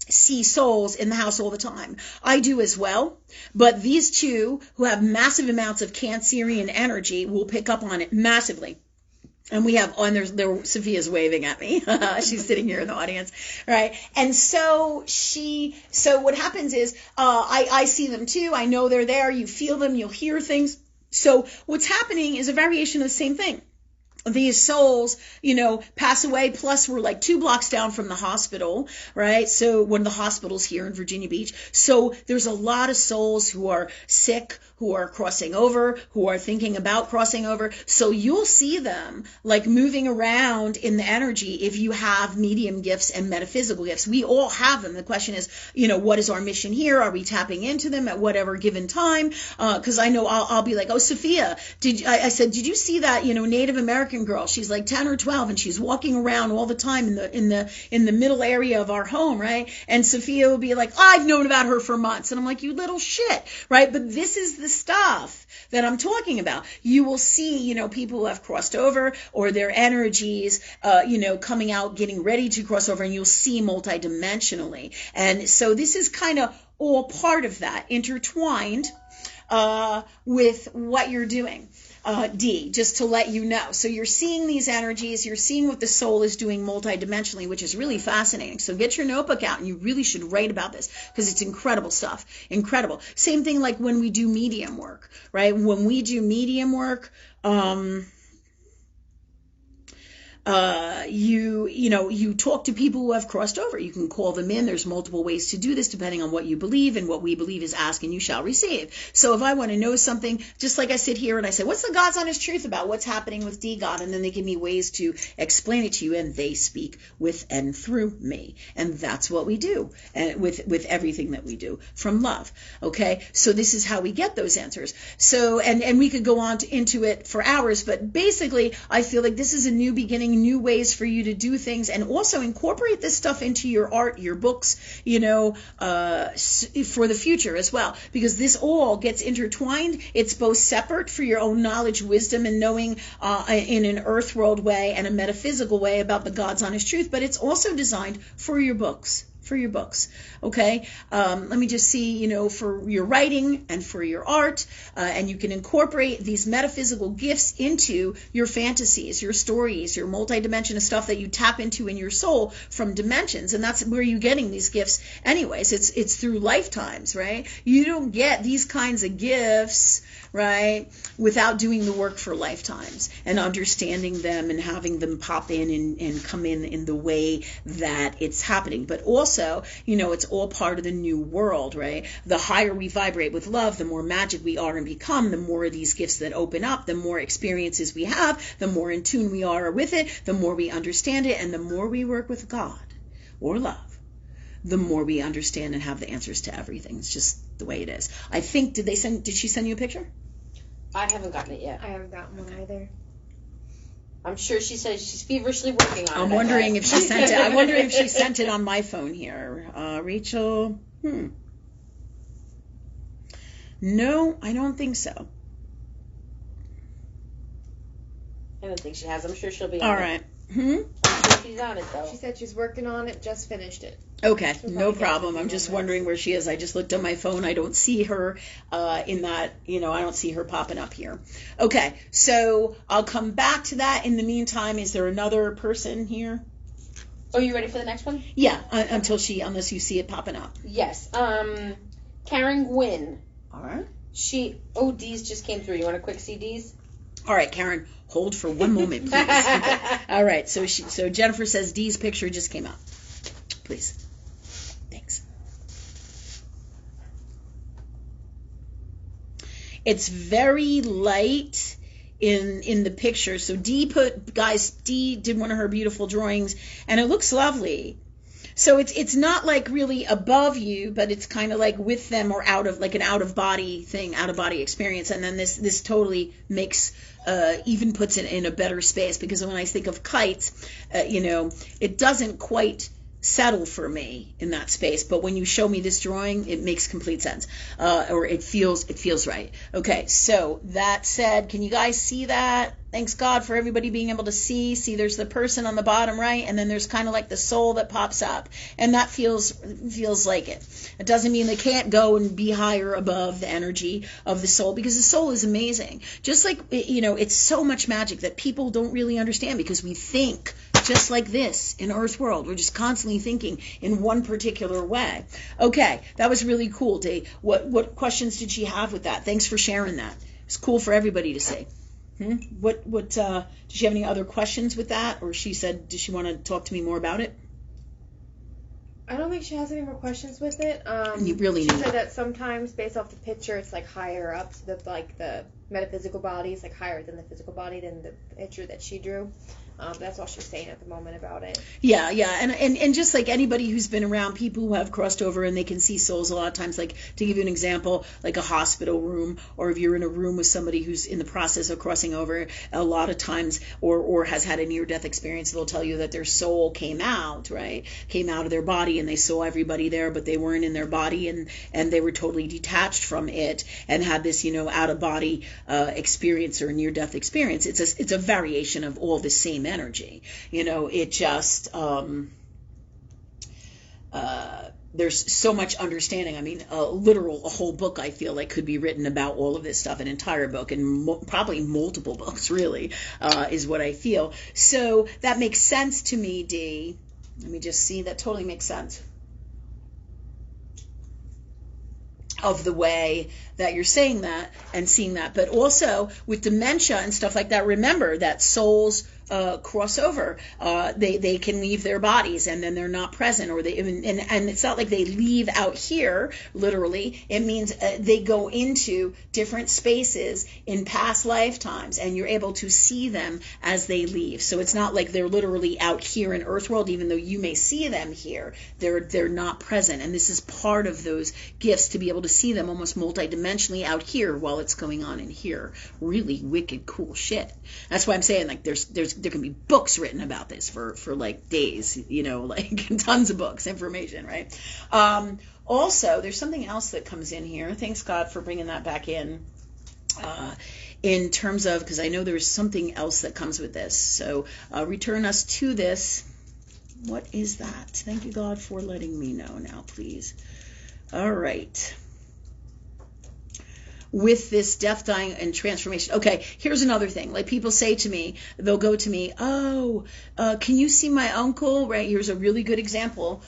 see souls in the house all the time. I do as well. But these two, who have massive amounts of Cancerian energy, will pick up on it massively. And we have, Sophia's waving at me. She's sitting here in the audience, right? And so what happens is, I see them too. I know they're there. You feel them. You'll hear things. So what's happening is a variation of the same thing. These souls, pass away, plus we're like 2 blocks down from the hospital, right? So one of the hospitals here in Virginia Beach. So there's a lot of souls who are sick, who are crossing over, who are thinking about crossing over. So you'll see them like moving around in the energy if you have medium gifts and metaphysical gifts. We all have them. The question is, what is our mission here? Are we tapping into them at whatever given time? Because I know I'll be like, oh, Sophia, I said, did you see that, Native American girl? She's like 10 or 12 and she's walking around all the time in the middle area of our home, right? And Sophia will be like, I've known about her for months. And I'm like, you little shit, right? But this is the stuff that I'm talking about. You will see, people who have crossed over, or their energies, coming out, getting ready to cross over, and you'll see multidimensionally. And so this is kind of all part of that, intertwined. with what you're doing. D, just to let you know. So you're seeing these energies, you're seeing what the soul is doing multidimensionally, which is really fascinating. So get your notebook out, and you really should write about this, because it's incredible stuff. Incredible. Same thing like when we do medium work, right? When we do medium work, you talk to people who have crossed over. You can call them in. There's multiple ways to do this depending on what you believe, and what we believe is ask and you shall receive. So if I want to know something, just like I sit here and I say, what's the God's honest truth about what's happening with D God? And then they give me ways to explain it to you, and they speak with and through me. And that's what we do, and with everything that we do from love. Okay, so this is how we get those answers. So and we could go on into it for hours, but basically I feel like this is a new beginning, new ways for you to do things, and also incorporate this stuff into your art, your books, for the future as well, because this all gets intertwined. It's both separate for your own knowledge, wisdom, and knowing in an earth world way and a metaphysical way about the God's honest truth, but it's also designed for your books. Okay, let me just see, for your writing and for your art, and you can incorporate these metaphysical gifts into your fantasies, your stories, your multidimensional stuff that you tap into in your soul from dimensions, and that's where you're getting these gifts anyways. It's through lifetimes, right? You don't get these kinds of gifts, right, without doing the work for lifetimes and understanding them and having them pop in and come in the way that it's happening. But also, it's all part of the new world, right? The higher we vibrate with love, the more magic we are and become, the more of these gifts that open up, the more experiences we have, the more in tune we are with it, the more we understand it, and the more we work with God or love, the more we understand and have the answers to everything. It's just the way it is. I think, did she send you a picture? I haven't gotten it yet. I haven't gotten one either. I'm sure she says she's feverishly working on it. I'm wondering if she sent it. I wonder if she sent it on my phone here. Rachel. No, I don't think so. I don't think she has. I'm sure she'll be on All it. right. I'm sure she's on it, though. She said she's working on it, just finished it. Okay, no problem. I'm just wondering where she is. I just looked on my phone. I don't see her in that, I don't see her popping up here. Okay, so I'll come back to that. In the meantime, is there another person here? Oh, you ready for the next one? Yeah, unless you see it popping up. Yes. Karen Gwynn. All right. D's just came through. You want a quick CDs? All right, Karen, hold for one moment, please. Okay. All right, so Jennifer says D's picture just came out. Please. Thanks. It's very light in the picture. So D did one of her beautiful drawings, and it looks lovely. So it's not like really above you, but it's kind of like with them, or out of body experience. And then this totally makes even puts it in a better space, because when I think of kites, it doesn't quite settle for me in that space. But when you show me this drawing, it makes complete sense, or it feels right. Okay, so that said, can you guys see that? Thanks God for everybody being able to see. See, there's the person on the bottom right, and then there's kind of like the soul that pops up, and that feels like it. It doesn't mean they can't go and be higher above the energy of the soul, because the soul is amazing. Just like, it's so much magic that people don't really understand, because we think just like this in Earth World. We're just constantly thinking in one particular way. Okay, that was really cool, Dave. What questions did she have with that? Thanks for sharing that. It's cool for everybody to see. What did she have any other questions with that, or she said, does she want to talk to me more about it? I don't think she has any more questions with it. You really she need said that sometimes, based off the picture, it's like higher up, so that like the metaphysical body is like higher than the physical body than the picture that she drew. That's all she's saying at the moment about it. Yeah, and just like anybody who's been around people who have crossed over and they can see souls a lot of times, like to give you an example, like a hospital room, or if you're in a room with somebody who's in the process of crossing over, a lot of times, or has had a near-death experience, they'll tell you that their soul came out of their body, and they saw everybody there, but they weren't in their body, and they were totally detached from it, and had this, out-of-body experience or near-death experience. It's a variation of all the same energy. It just there's so much understanding. I mean, a whole book, I feel like, could be written about all of this stuff, an entire book, and probably multiple books, really, is what I feel. So that makes sense to me, Dee. Let me just see. That totally makes sense of the way that you're saying that and seeing that. But also with dementia and stuff like that, remember that souls cross over. They can leave their bodies and then they're not present, or and it's not like they leave out here literally. It means they go into different spaces in past lifetimes, and you're able to see them as they leave. So it's not like they're literally out here in Earth world, even though you may see them here. They're not present, and this is part of those gifts, to be able to see them almost multidimensionally out here while it's going on in here. Really wicked cool shit. That's why I'm saying, like, there can be books written about this for like days, like tons of books, information, right? Also, there's something else that comes in here. Thanks God for bringing that back in terms of, because I know there's something else that comes with this. So return us to this. What is that? Thank you, God, for letting me know now, please. All right. With this death, dying, and transformation. Okay, here's another thing. Like, people say to me, they'll go to me, can you see my uncle? Right, here's a really good example.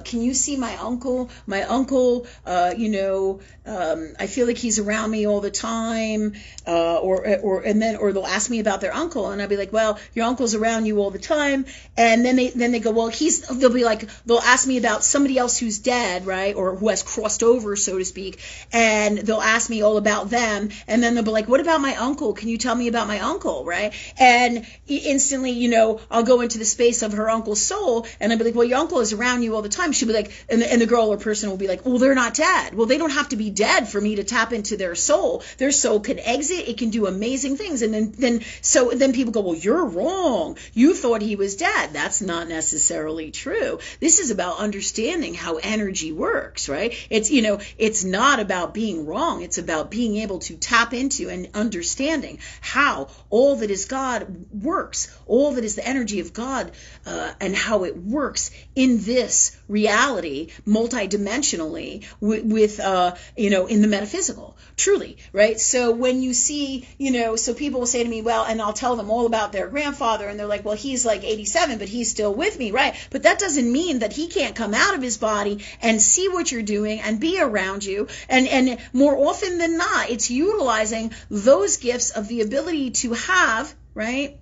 Can you see my uncle? My uncle, I feel like he's around me all the time. Or they'll ask me about their uncle, and I'll be like, well, your uncle's around you all the time. And then they go, well, they'll ask me about somebody else who's dead, right, or who has crossed over, so to speak, and they'll ask me all about them, and then they'll be like, what about my uncle? Can you tell me about my uncle, right? And instantly, I'll go into the space of her uncle's soul, and I'll be like, well, your uncle is around you all the time. She'll be like, and the girl or person will be like, well, they're not dead. Well, they don't have to be dead for me to tap into their soul. Their soul can exit. It can do amazing things. And then people go, well, you're wrong. You thought he was dead. That's not necessarily true. This is about understanding how energy works, right? It's not about being wrong. It's about being able to tap into and understanding how all that is God works, all that is the energy of God, and how it works in this reality multidimensionally with in the metaphysical, truly, right? So when you see, so people will say to me, well, and I'll tell them all about their grandfather, and they're like, well, he's like 87, but he's still with me, right? But that doesn't mean that he can't come out of his body and see what you're doing and be around you. And more often than not, it's utilizing those gifts of the ability to have, right?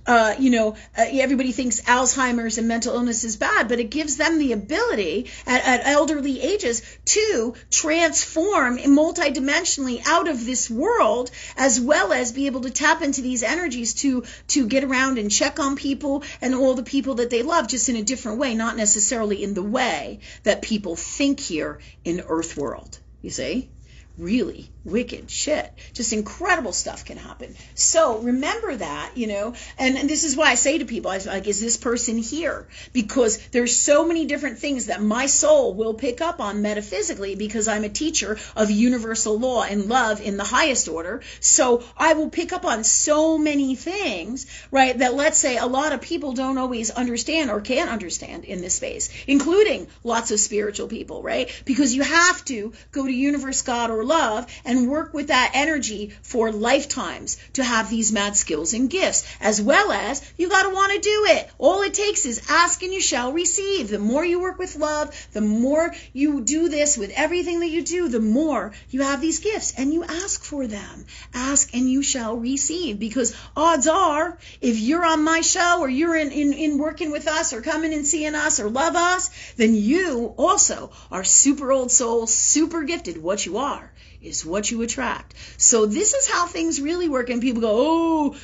Everybody thinks Alzheimer's and mental illness is bad, but it gives them the ability at elderly ages to transform multidimensionally out of this world, as well as be able to tap into these energies to get around and check on people and all the people that they love, just in a different way, not necessarily in the way that people think here in Earth world, you see? Really wicked shit. Just incredible stuff can happen. So remember that, and this is why I say to people, I was like, is this person here? Because there's so many different things that my soul will pick up on metaphysically, because I'm a teacher of universal law and love in the highest order. So I will pick up on so many things, right, that, let's say, a lot of people don't always understand or can't understand in this space, including lots of spiritual people, right? Because you have to go to universe, God, or love and work with that energy for lifetimes to have these mad skills and gifts, as well as you got to want to do it. All it takes is ask and you shall receive. The more you work with love, the more you do this with everything that you do, the more you have these gifts, and you ask for them. Ask and you shall receive, because odds are, if you're on my show, or you're in working with us, or coming and seeing us, or love us, then you also are super old soul, super gifted. What you are is what you attract. So this is how things really work. And people go,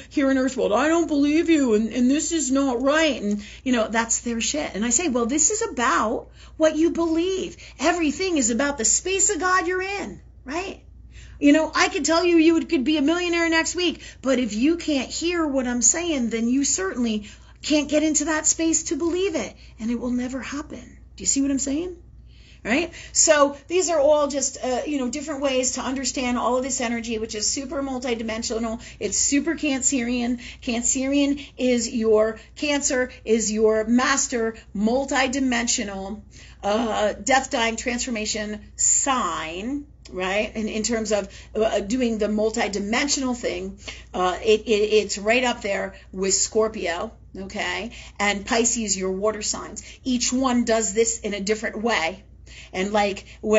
here in Earth world, I don't believe you, and this is not right. And, that's their shit. And I say, well, this is about what you believe. Everything is about the space of God you're in, right? I could tell you could be a millionaire next week, but if you can't hear what I'm saying, then you certainly can't get into that space to believe it, and it will never happen. Do you see what I'm saying? Right? So these are all just, different ways to understand all of this energy, which is super multidimensional. It's super Cancerian. Cancerian is Cancer is your master multidimensional death, dying, transformation sign. Right? And in terms of doing the multidimensional thing, it's right up there with Scorpio. Okay? And Pisces, your water signs. Each one does this in a different way. And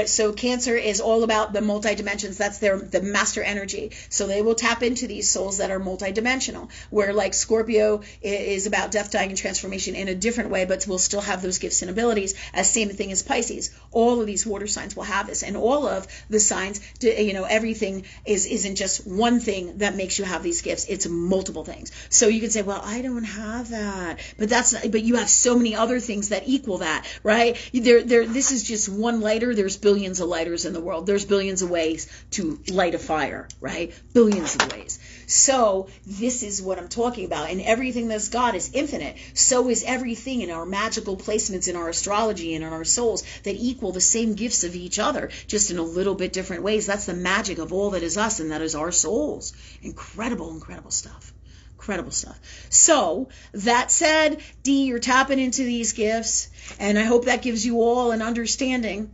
so Cancer is all about the multidimensions. That's the master energy. So they will tap into these souls that are multidimensional, where Scorpio is about death, dying, and transformation in a different way, but will still have those gifts and abilities. As same thing as Pisces. All of these water signs will have this, and all of the signs, everything isn't just one thing that makes you have these gifts. It's multiple things. So you can say, well, I don't have that, but you have so many other things that equal that, right? This is just one lighter. There's billions of lighters in the world. There's billions of ways to light a fire, right? Billions of ways. So this is what I'm talking about. And everything that's God is infinite. So is everything in our magical placements in our astrology and in our souls that equal the same gifts of each other, just in a little bit different ways. That's the magic of all that is us, and that is our souls. Incredible, incredible stuff. Incredible stuff. So that said, Dee, you're tapping into these gifts, and I hope that gives you all an understanding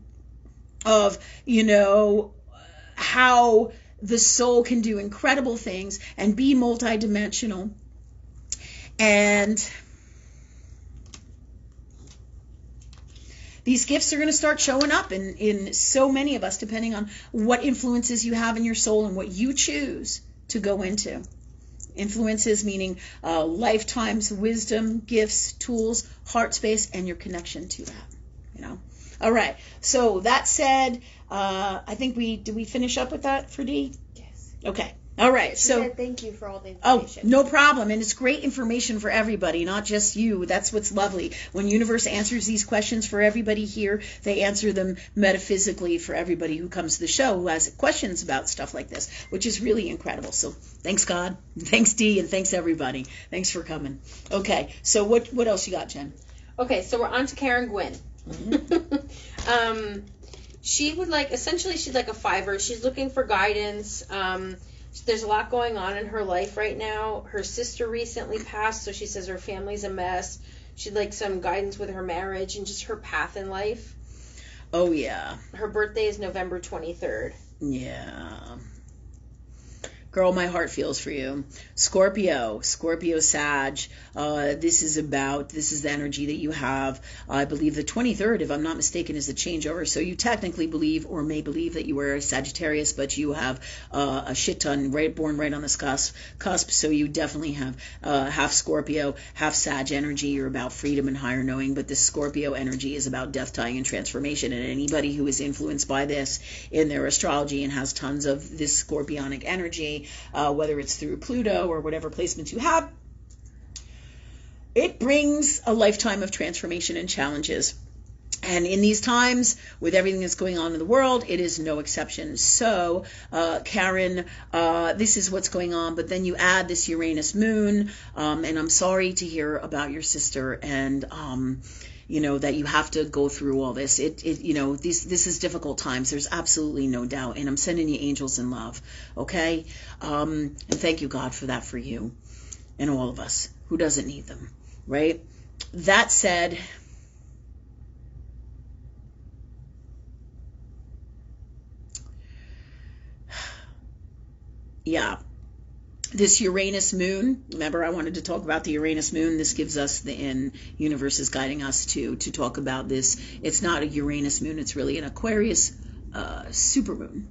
of, how the soul can do incredible things and be multidimensional. And these gifts are going to start showing up in so many of us, depending on what influences you have in your soul and what you choose to go into. Influences meaning lifetimes, wisdom, gifts, tools, heart space, and your connection to that. All right. So that said, I think did we finish up with that for Dee? Yes. Okay. All right. She So said thank you for all the information. Oh, no problem. And it's great information for everybody, not just you. That's what's lovely. When Universe answers these questions for everybody here, they answer them metaphysically for everybody who comes to the show who has questions about stuff like this, which is really incredible. So thanks, God. Thanks, Dee, and thanks, everybody. Thanks for coming. Okay. So what else you got, Jen? Okay, so we're on to Karen Gwynn. Mm-hmm. She would essentially she's like a fiver. She's looking for guidance. There's a lot going on in her life right now. Her sister recently passed, so she says her family's a mess. She'd like some guidance with her marriage and just her path in life. Oh, yeah. Her birthday is November 23rd. Yeah. Girl, my heart feels for you. Scorpio Sag. This is the energy that you have. I believe the 23rd, if I'm not mistaken, is the changeover. So you technically believe or may believe that you were a Sagittarius, but you have a shit ton born right on the cusp. So you definitely have half Scorpio, half Sag energy. You're about freedom and higher knowing, but this Scorpio energy is about death, dying, and transformation. And anybody who is influenced by this in their astrology and has tons of this scorpionic energy, whether it's through Pluto or whatever placements you have, it brings a lifetime of transformation and challenges. And in these times, with everything that's going on in the world, it is no exception. So, Karen, this is what's going on. But then you add this Uranus moon, and I'm sorry to hear about your sister and that you have to go through all this. This is difficult times. There's absolutely no doubt. And I'm sending you angels in love. Okay? And thank you, God, for that for you and all of us. Who doesn't need them? Right? That said, yeah. This Uranus moon, remember I wanted to talk about the Uranus moon. This gives us universe is guiding us to talk about this. It's not a Uranus moon, it's really an Aquarius supermoon.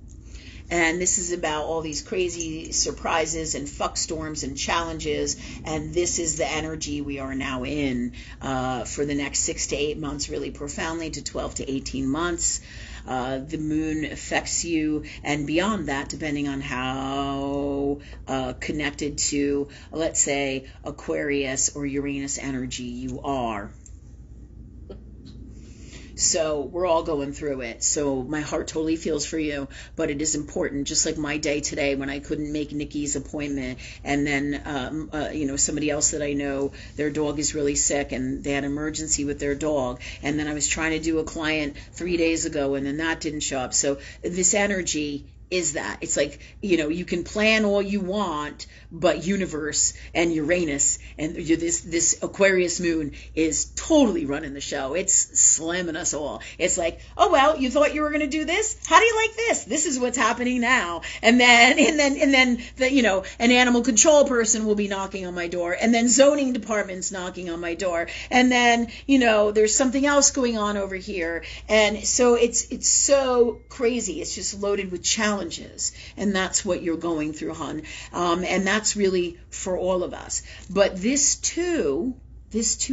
And this is about all these crazy surprises and fuck storms and challenges. And this is the energy we are now in for the next 6 to 8 months, really profoundly, to 12 to 18 months. The moon affects you, and beyond that, depending on how connected to, let's say, Aquarius or Uranus energy you are. So we're all going through it. So my heart totally feels for you, but it is important, just like my day today when I couldn't make Nikki's appointment, and then somebody else that I know, their dog is really sick and they had an emergency with their dog, and then I was trying to do a client 3 days ago and then that didn't show up. So this energy is that. It's like, you can plan all you want, but universe and Uranus and this Aquarius moon is totally running the show. It's slamming us all. It's like, oh, well, you thought you were going to do this? How do you like this? This is what's happening now. And then an animal control person will be knocking on my door, and then zoning department's knocking on my door. And then, there's something else going on over here. And so it's so crazy. It's just loaded with challenges. And that's what you're going through, hon. And that's really for all of us. But this too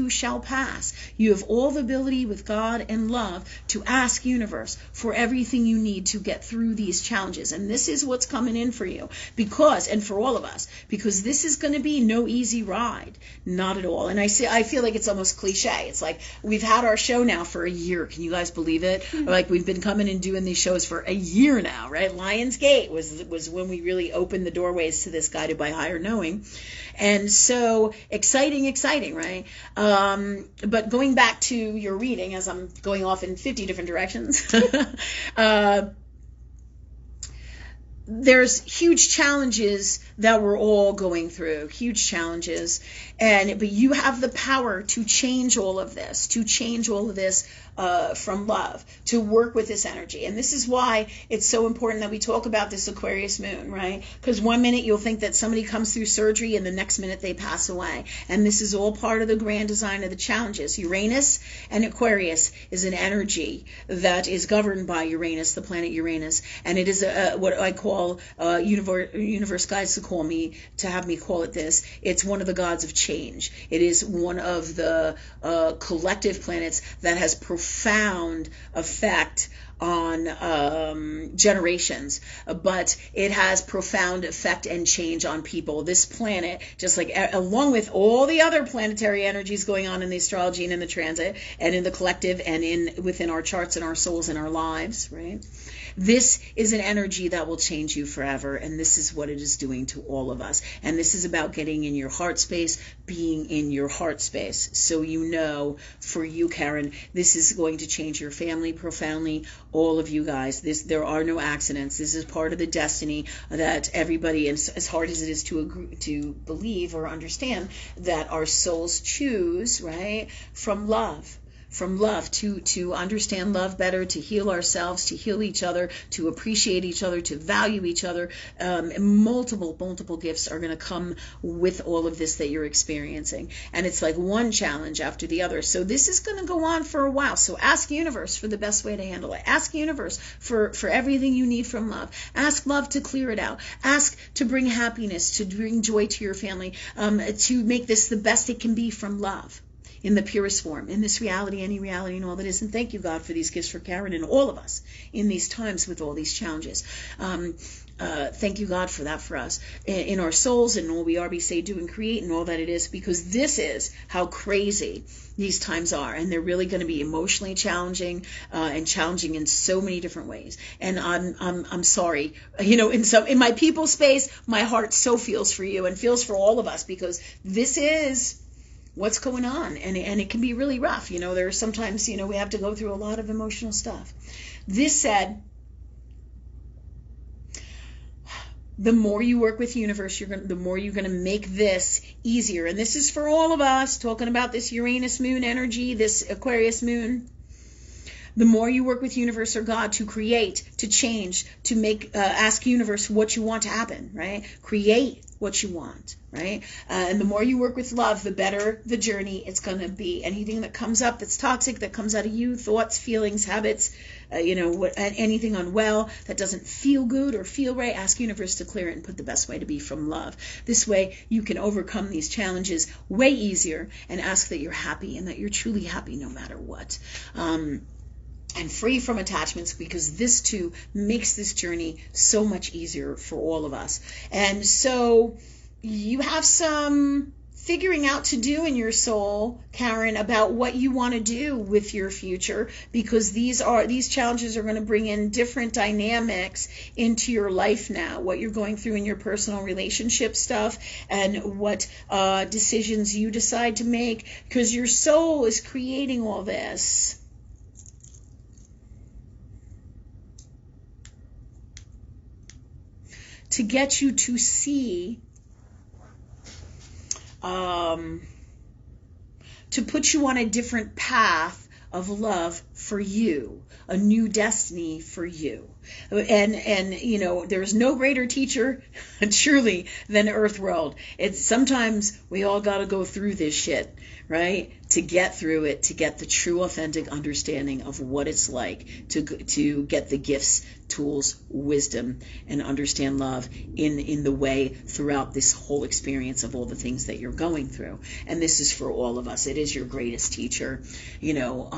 shall pass. You have all the ability with God and love to ask universe for everything you need to get through these challenges. And this is what's coming in for you, and for all of us, because this is going to be no easy ride. Not at all. And I feel like it's almost cliche. It's like we've had our show now for a year. Can you guys believe it? Like we've been coming and doing these shows for a year now, right? Lion's Gate was when we really opened the doorways to this Guided by Higher Knowing. And so exciting, right? But going back to your reading, as I'm going off in 50 different directions, there's huge challenges that we're all going through, huge challenges, but you have the power to change all of this, from love, to work with this energy. And this is why it's so important that we talk about this Aquarius moon, right? Because one minute you'll think that somebody comes through surgery and the next minute they pass away. And this is all part of the grand design of the challenges. Uranus and Aquarius is an energy that is governed by Uranus, the planet Uranus. And it is what I call, universe guides to have me call it this. It's one of the gods of change. It is one of the collective planets that has profound effect on generations, but it has profound effect and change on people. This planet, just like along with all the other planetary energies going on in the astrology and in the transit and in the collective and within our charts and our souls and our lives, right? This is an energy that will change you forever, and this is what it is doing to all of us. And this is about getting in your heart space, being in your heart space. So for you, Karen, this is going to change your family profoundly. All of you guys, there are no accidents. This is part of the destiny that everybody, as hard as it is to believe or understand, that our souls choose, right, from love. From love, to understand love better, to heal ourselves, to heal each other, to appreciate each other, to value each other. Multiple gifts are going to come with all of this that you're experiencing. And it's like one challenge after the other. So this is going to go on for a while. So ask universe for the best way to handle it. Ask universe for everything you need from love. Ask love to clear it out. Ask to bring happiness, to bring joy to your family, to make this the best it can be from love. In the purest form, in this reality, any reality, and all that is. And thank you, God, for these gifts for Karen and all of us in these times with all these challenges. Thank you, God, for that for us in our souls and all we are, be, say, do, and create, and all that it is, because this is how crazy these times are, and they're really going to be emotionally challenging and challenging in so many different ways. And I'm sorry, in my people space, my heart so feels for you and feels for all of us, because this is what's going on, and it can be really rough. There are sometimes, we have to go through a lot of emotional stuff. This said, the more you work with universe, the more you're going to make this easier. And this is for all of us, talking about this Uranus moon energy, this Aquarius moon. The more you work with universe or God to create, to change, to make, ask universe what you want to happen, right? Create what you want, right? And the more you work with love, the better the journey it's going to be. Anything that comes up that's toxic, that comes out of you, thoughts, feelings, habits, anything unwell that doesn't feel good or feel right, ask universe to clear it and put the best way to be from love. This way you can overcome these challenges way easier and ask that you're happy and that you're truly happy no matter what. And free from attachments, because this too makes this journey so much easier for all of us. And so you have some figuring out to do in your soul, Karen, about what you want to do with your future, because these challenges are going to bring in different dynamics into your life now, what you're going through in your personal relationship stuff, and what decisions you decide to make, because your soul is creating all this. To get you to see, to put you on a different path of love for you, a new destiny for you. And you know, there's no greater teacher, truly, than Earthworld. It's sometimes we all got to go through this shit, right? To get through it, to get the true, authentic understanding of what it's like to get the gifts, tools, wisdom, and understand love in the way throughout this whole experience of all the things that you're going through. And this is for all of us. It is your greatest teacher, you know.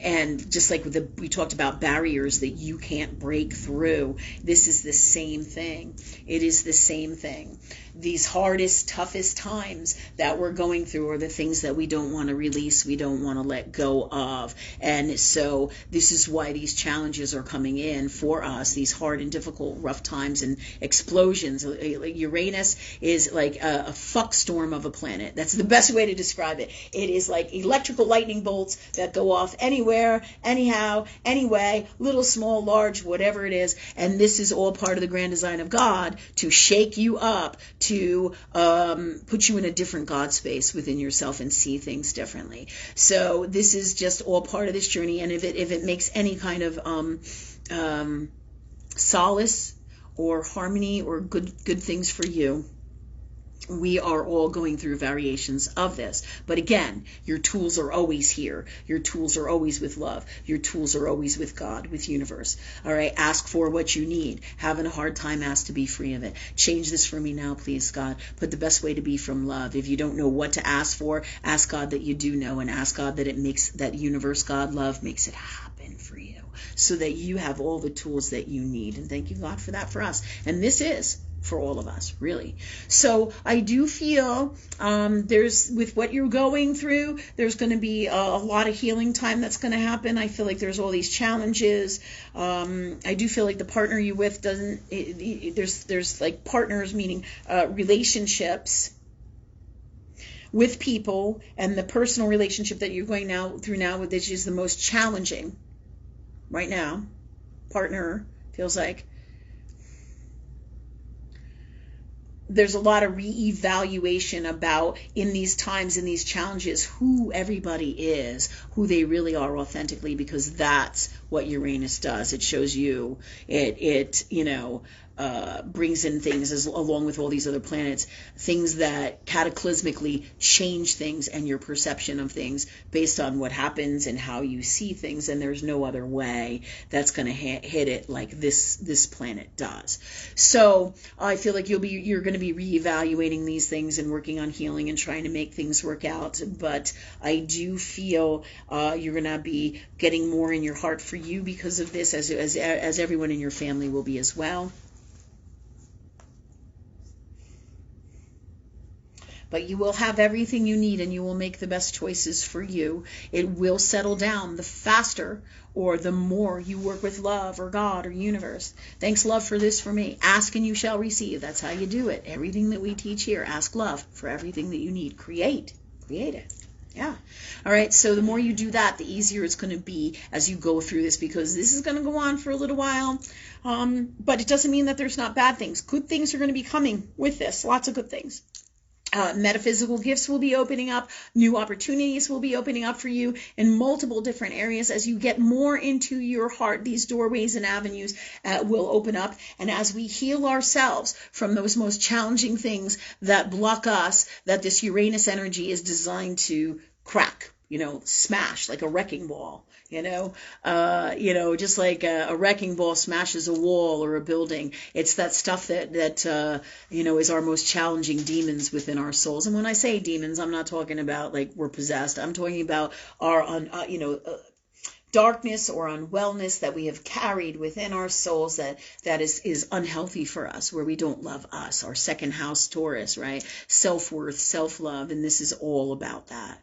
And just like we talked about barriers that you can't break through, this is the same thing. It is the same thing. These hardest, toughest times that we're going through are the things that we don't want to release, we don't want to let go of. And so this is why these challenges are coming in for us, these hard and difficult, rough times and explosions. Uranus is like a fuck storm of a planet. That's the best way to describe it. It is like electrical lightning bolts that go off anywhere, anyhow, anyway, little, small, large, whatever it is. And this is all part of the grand design of God to shake you up, to put you in a different God space within yourself and see things differently. So this is just all part of this journey. And if it makes any kind of solace or harmony or good things for you, we are all going through variations of this. But again, your tools are always here. Your tools are always with love. Your tools are always with God, with universe. All right, ask for what you need. Having a hard time, ask to be free of it. Change this for me now, please, God. Put the best way to be from love. If you don't know what to ask for, ask God that you do know, and ask God that it makes that universe, God, love, makes it happen for you, so that you have all the tools that you need. And thank you, God, for that for us. And this is for all of us, really. So I do feel there's, with what you're going through, there's going to be a lot of healing time that's going to happen. I feel like there's all these challenges. I do feel like the partner you with doesn't, there's like partners, meaning relationships with people, and the personal relationship that you're going through now, which is the most challenging right now. Partner feels like there's a lot of reevaluation about, in these times, in these challenges, who everybody is, who they really are authentically, because that's what Uranus does. It shows you, it you know, brings in things, along with all these other planets, things that cataclysmically change things and your perception of things based on what happens and how you see things. And there's no other way that's going to hit it like this planet does. So I feel like you're going to be reevaluating these things and working on healing and trying to make things work out. But I do feel you're going to be getting more in your heart for you because of this, as everyone in your family will be as well. But you will have everything you need, and you will make the best choices for you. It will settle down the faster or the more you work with love or God or universe. Thanks, love, for this for me. Ask and you shall receive. That's how you do it. Everything that we teach here, ask love for everything that you need. Create it. Yeah. All right. So the more you do that, the easier it's going to be as you go through this, because this is going to go on for a little while. But it doesn't mean that there's not bad things. Good things are going to be coming with this. Lots of good things. Metaphysical gifts will be opening up. New opportunities will be opening up for you in multiple different areas. As you get more into your heart, these doorways and avenues will open up. And as we heal ourselves from those most challenging things that block us, that this Uranus energy is designed to crack, smash like a wrecking ball. Just like a wrecking ball smashes a wall or a building. It's that stuff that is our most challenging demons within our souls. And when I say demons, I'm not talking about like we're possessed. I'm talking about our, darkness or unwellness that we have carried within our souls that is unhealthy for us, where we don't love us, our second house Taurus, right? Self-worth, self-love, and this is all about that.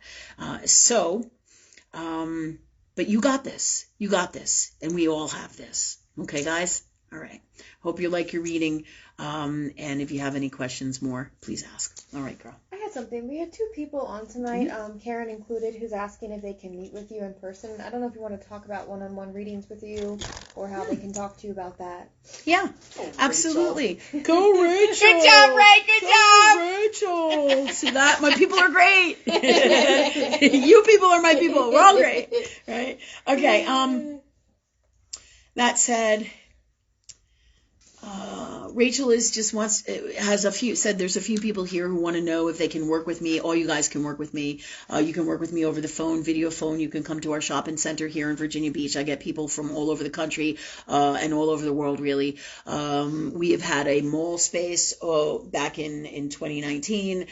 But you got this. You got this. And we all have this. Okay, guys? All right. Hope you like your reading. And if you have any questions more, please ask. All right, girl. I had something. We had 2 people on tonight, Karen included, who's asking if they can meet with you in person. I don't know if you want to talk about one-on-one readings with you or how they can talk to you about that. Yeah, absolutely. Go, Rachel. Good job, Ray. Good job. Rachel. See that? My people are great. You people are my people. We're all great. Right? Okay. That said, Rachel said there's a few people here who want to know if they can work with me. All you guys can work with me. You can work with me over the phone, video phone. You can come to our shopping center here in Virginia Beach. I get people from all over the country and all over the world, really. We have had a mall space back in 2019.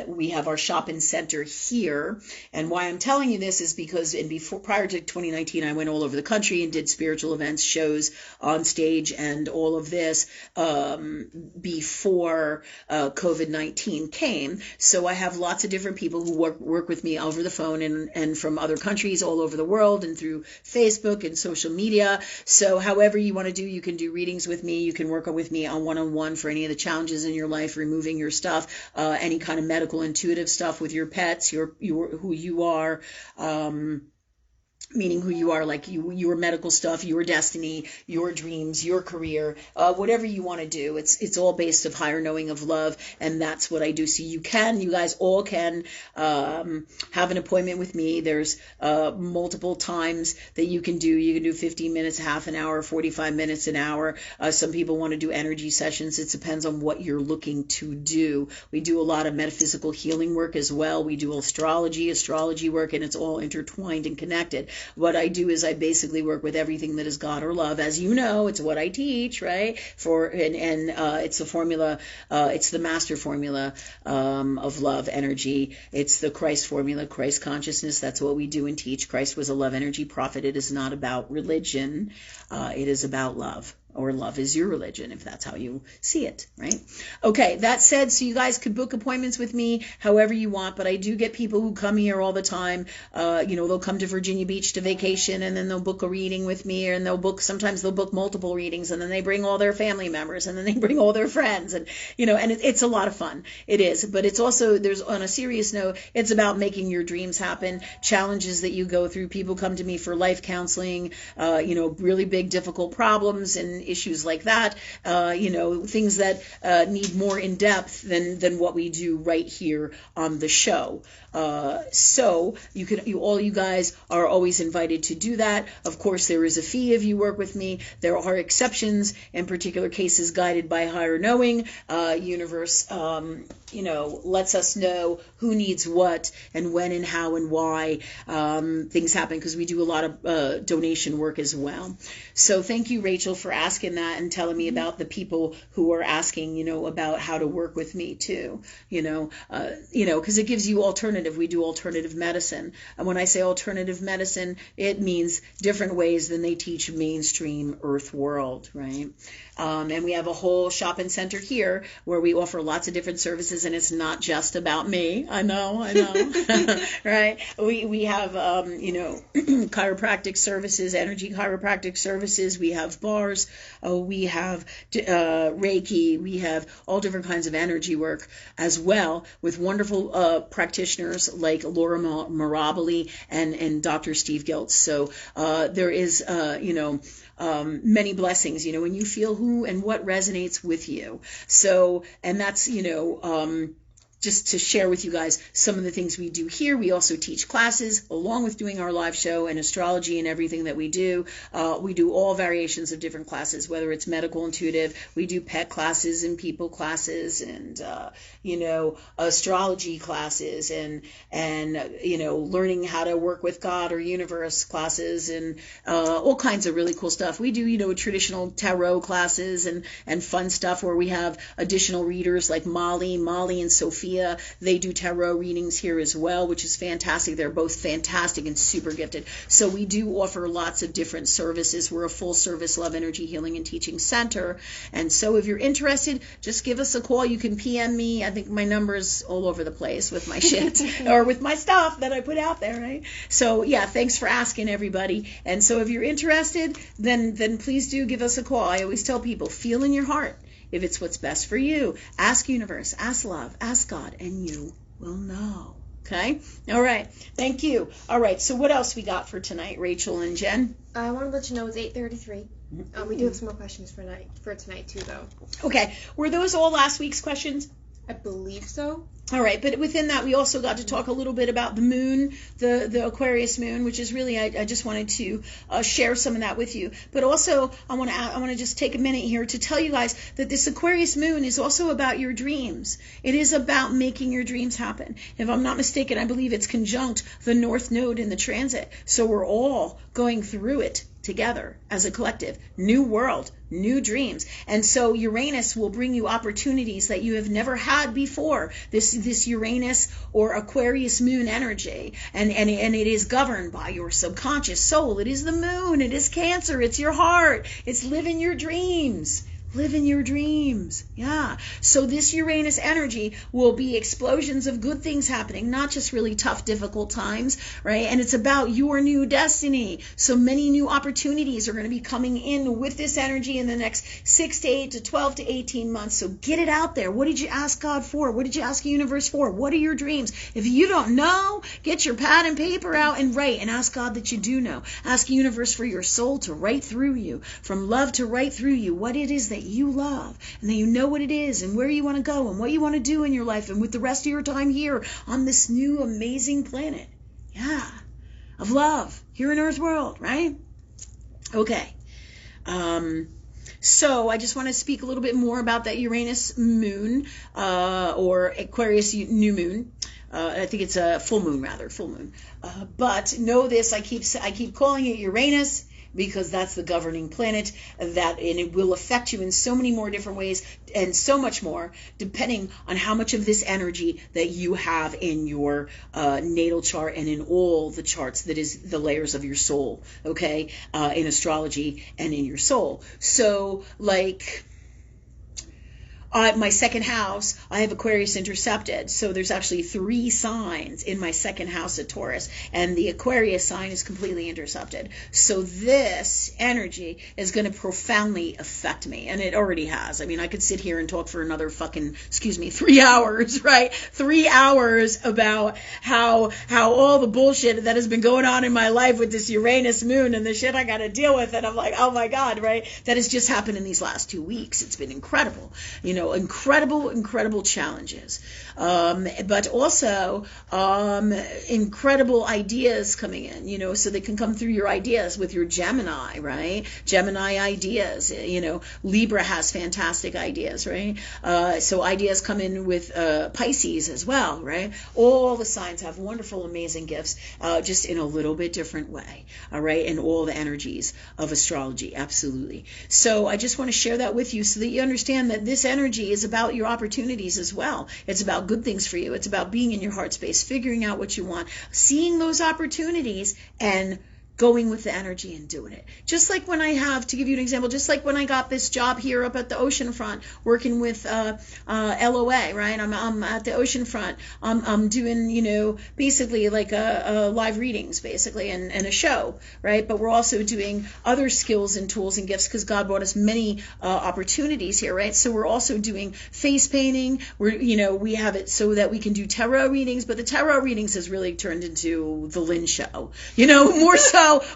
We have our shopping center here. And why I'm telling you this is because prior to 2019, I went all over the country and did spiritual events, shows on stage, and all of this before COVID-19 came. So I have lots of different people who work with me over the phone and from other countries all over the world and through Facebook and social media. So however you want to do, you can do readings with me. You can work with me on one-on-one for any of the challenges in your life, removing your stuff, any kind of medical intuitive stuff with your pets, who you are, meaning who you are, like your medical stuff, your destiny, your dreams, your career, whatever you want to do. It's all based of higher knowing of love, and that's what I do. So you guys all can have an appointment with me. There's multiple times that you can do. You can do 15 minutes, half an hour, 45 minutes, an hour. Some people want to do energy sessions. It depends on what you're looking to do. We do a lot of metaphysical healing work as well. We do astrology work, and it's all intertwined and connected. What I do is I basically work with everything that is God or love. As you know, it's what I teach, right? It's the formula, it's the master formula of love energy. It's the Christ formula, Christ consciousness. That's what we do and teach. Christ was a love energy prophet. It is not about religion. It is about love. Or love is your religion, if that's how you see it, right? Okay, that said, so you guys could book appointments with me however you want, but I do get people who come here all the time. They'll come to Virginia Beach to vacation, and then they'll book a reading with me, and sometimes they'll book multiple readings, and then they bring all their family members, and then they bring all their friends, and it's a lot of fun. It is, but it's also, on a serious note, it's about making your dreams happen, challenges that you go through. People come to me for life counseling, really big, difficult problems, and issues like that, things that need more in depth than what we do right here on the show. So all you guys are always invited to do that. Of course, there is a fee if you work with me. There are exceptions in particular cases guided by higher knowing. Universe, lets us know who needs what and when and how and why things happen, because we do a lot of donation work as well. So thank you, Rachel, for asking that and telling me about the people who are asking, about how to work with me too, because it gives you alternative. We do alternative medicine. And when I say alternative medicine, it means different ways than they teach mainstream Earth world, right? And we have a whole shopping center here where we offer lots of different services, and it's not just about me. I know. Right? We have, chiropractic services, energy chiropractic services. We have bars. We have Reiki. We have all different kinds of energy work as well, with wonderful practitioners like Laura Mirabili and Dr. Steve Giltz. So there is, many blessings, when you feel who and what resonates with you. So, and that's, just to share with you guys some of the things we do here. We also teach classes along with doing our live show and astrology and everything that we do. We do all variations of different classes, whether it's medical, intuitive. We do pet classes and people classes and, astrology classes and learning how to work with God or universe classes and all kinds of really cool stuff. We do, traditional tarot classes and fun stuff where we have additional readers like Molly and Sophia idea. They do tarot readings here as well, which is fantastic. They're both fantastic and super gifted. So we do offer lots of different services. We're a full-service love, energy, healing, and teaching center. And so if you're interested, just give us a call. You can PM me. I think my number's all over the place with my shit or with my stuff that I put out there, right? So yeah, thanks for asking, everybody. And so if you're interested, then please do give us a call. I always tell people, feel in your heart if it's what's best for you. Ask universe, ask love, ask God, and you will know. Okay? All right. Thank you. All right. So what else we got for tonight, Rachel and Jen? I want to let you know it's 8:33. We do have some more questions for tonight too, though. Okay. Were those all last week's questions? I believe so. All right, but within that, we also got to talk a little bit about the moon, the Aquarius moon, which is really, I just wanted to share some of that with you. But also, I want to just take a minute here to tell you guys that this Aquarius moon is also about your dreams. It is about making your dreams happen. If I'm not mistaken, I believe it's conjunct the North Node in the transit. So we're all going through it together as a collective. New world, new dreams. And so Uranus will bring you opportunities that you have never had before. This Uranus or Aquarius moon energy. And it is governed by your subconscious soul. It is the moon. It is Cancer. It's your heart. It's living your dreams. Live in your dreams. Yeah. So this Uranus energy will be explosions of good things happening, not just really tough, difficult times, right? And it's about your new destiny. So many new opportunities are going to be coming in with this energy in the next 6 to 8 to 12 to 18 months. So get it out there. What did you ask God for? What did you ask the universe for? What are your dreams? If you don't know, get your pad and paper out and write and ask God that you do know. Ask the universe for your soul to write through you, from love to write through you, what it is that you love, and then you know what it is and where you want to go and what you want to do in your life and with the rest of your time here on this new amazing planet, of love here in Earth world, right? Okay. So I just want to speak a little bit more about that Uranus moon or Aquarius new moon. I think it's a full moon, full moon. But know this, I keep calling it Uranus, because that's the governing planet, and it will affect you in so many more different ways and so much more, depending on how much of this energy that you have in your natal chart and in all the charts that is the layers of your soul, okay, in astrology and in your soul. So, like, my second house, I have Aquarius intercepted. So there's actually 3 signs in my second house of Taurus. And the Aquarius sign is completely intercepted. So this energy is going to profoundly affect me. And it already has. I mean, I could sit here and talk for another 3 hours, right? 3 hours about how all the bullshit that has been going on in my life with this Uranus moon and the shit I got to deal with. And I'm like, oh my God, right? That has just happened in these last 2 weeks. It's been incredible. Incredible challenges, but also incredible ideas coming in, so they can come through your ideas with your Gemini, right? Gemini ideas, Libra has fantastic ideas, right? So ideas come in with Pisces as well, right? All the signs have wonderful, amazing gifts, just in a little bit different way, all right? And all the energies of astrology, absolutely. So I just want to share that with you so that you understand that this energy is about your opportunities as well. It's about good things for you. It's about being in your heart space, figuring out what you want, seeing those opportunities, and going with the energy and doing it. Just like when to give you an example, just like when I got this job here up at the oceanfront, working with LOA, right? I'm at the oceanfront. I'm doing, basically like a live readings, basically, and a show, right? But we're also doing other skills and tools and gifts because God brought us many opportunities here, right? So we're also doing face painting. We have it so that we can do tarot readings, but the tarot readings has really turned into the Lynn show,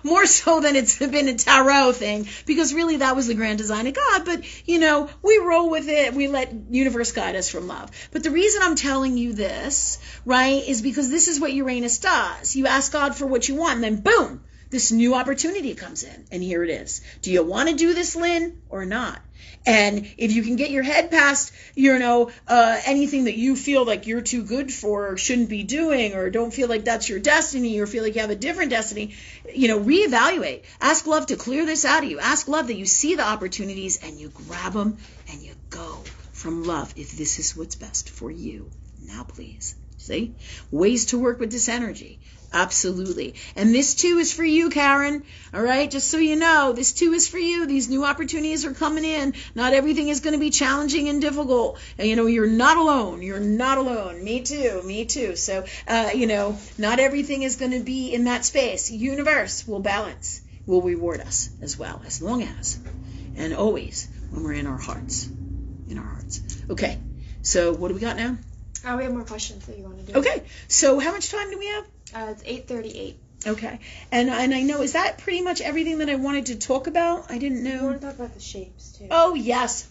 more so than it's been a tarot thing, because really that was the grand design of God. But, we roll with it. We let universe guide us from love. But the reason I'm telling you this, right, is because this is what Uranus does. You ask God for what you want, and then boom, this new opportunity comes in. And here it is. Do you want to do this, Lynn, or not? And if you can get your head past, anything that you feel like you're too good for or shouldn't be doing, or don't feel like that's your destiny, or feel like you have a different destiny, reevaluate. Ask love to clear this out of you. Ask love that you see the opportunities and you grab them and you go from love if this is what's best for you Now, please. See? Ways to work with this energy. Absolutely. And this too is for you, Karen. All right? Just so you know, this too is for you. These new opportunities are coming in. Not everything is going to be challenging and difficult. And, you're not alone. You're not alone. Me too. Me too. So, not everything is going to be in that space. Universe will balance, will reward us as well, as long as, and always, when we're in our hearts. In our hearts. Okay. So, what do we got now? We have more questions that you want to do. Okay. So, how much time do we have? It's 8:38. Okay. And I know, is that pretty much everything that I wanted to talk about? I didn't know. You want to talk about the shapes, too. Oh, yes.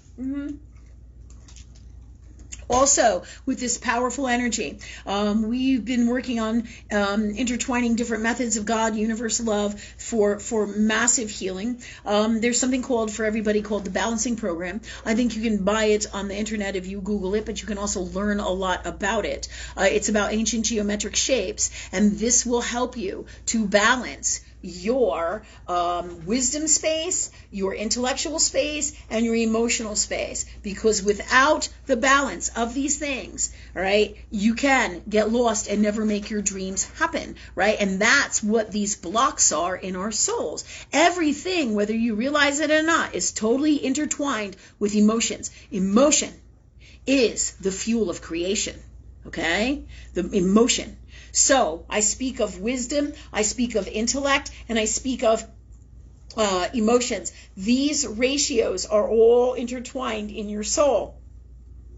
Also, with this powerful energy, we've been working on intertwining different methods of God, universe, love for massive healing. There's something for everybody called the Balancing Program. I think you can buy it on the internet if you Google it, but you can also learn a lot about it. It's about ancient geometric shapes, and this will help you to balance your wisdom space, your intellectual space, and your emotional space. Because without the balance of these things, all right, you can get lost and never make your dreams happen, right? And that's what these blocks are in our souls. Everything, whether you realize it or not, is totally intertwined with emotions. Emotion is the fuel of creation, okay? The emotion. So I speak of wisdom, I speak of intellect, and I speak of emotions. These ratios are all intertwined in your soul,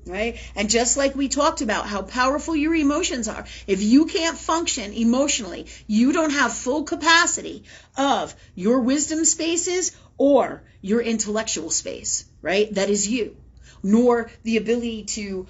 right? And just like we talked about how powerful your emotions are, if you can't function emotionally, you don't have full capacity of your wisdom spaces or your intellectual space, right? That is you. Nor the ability to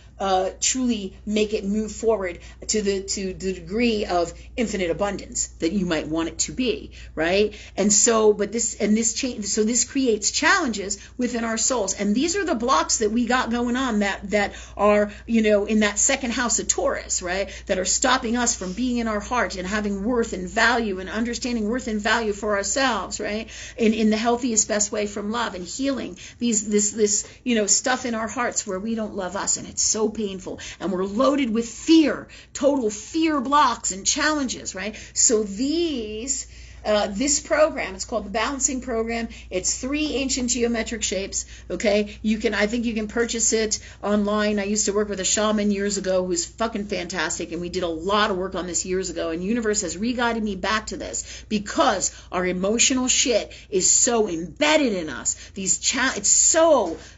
truly make it move forward to the degree of infinite abundance that you might want it to be, right? And so, this creates challenges within our souls, and these are the blocks that we got going on that are in that second house of Taurus, right? That are stopping us from being in our heart and having worth and value and understanding worth and value for ourselves, right? In the healthiest, best way from love and healing this stuff in our hearts where we don't love us, and it's so painful, and we're loaded with fear, total fear blocks and challenges, right? So this program, it's called the Balancing Program. It's 3 ancient geometric shapes, okay? I think you can purchase it online. I used to work with a shaman years ago who's fucking fantastic, and we did a lot of work on this years ago, and universe has re-guided me back to this because our emotional shit is so embedded in us. It's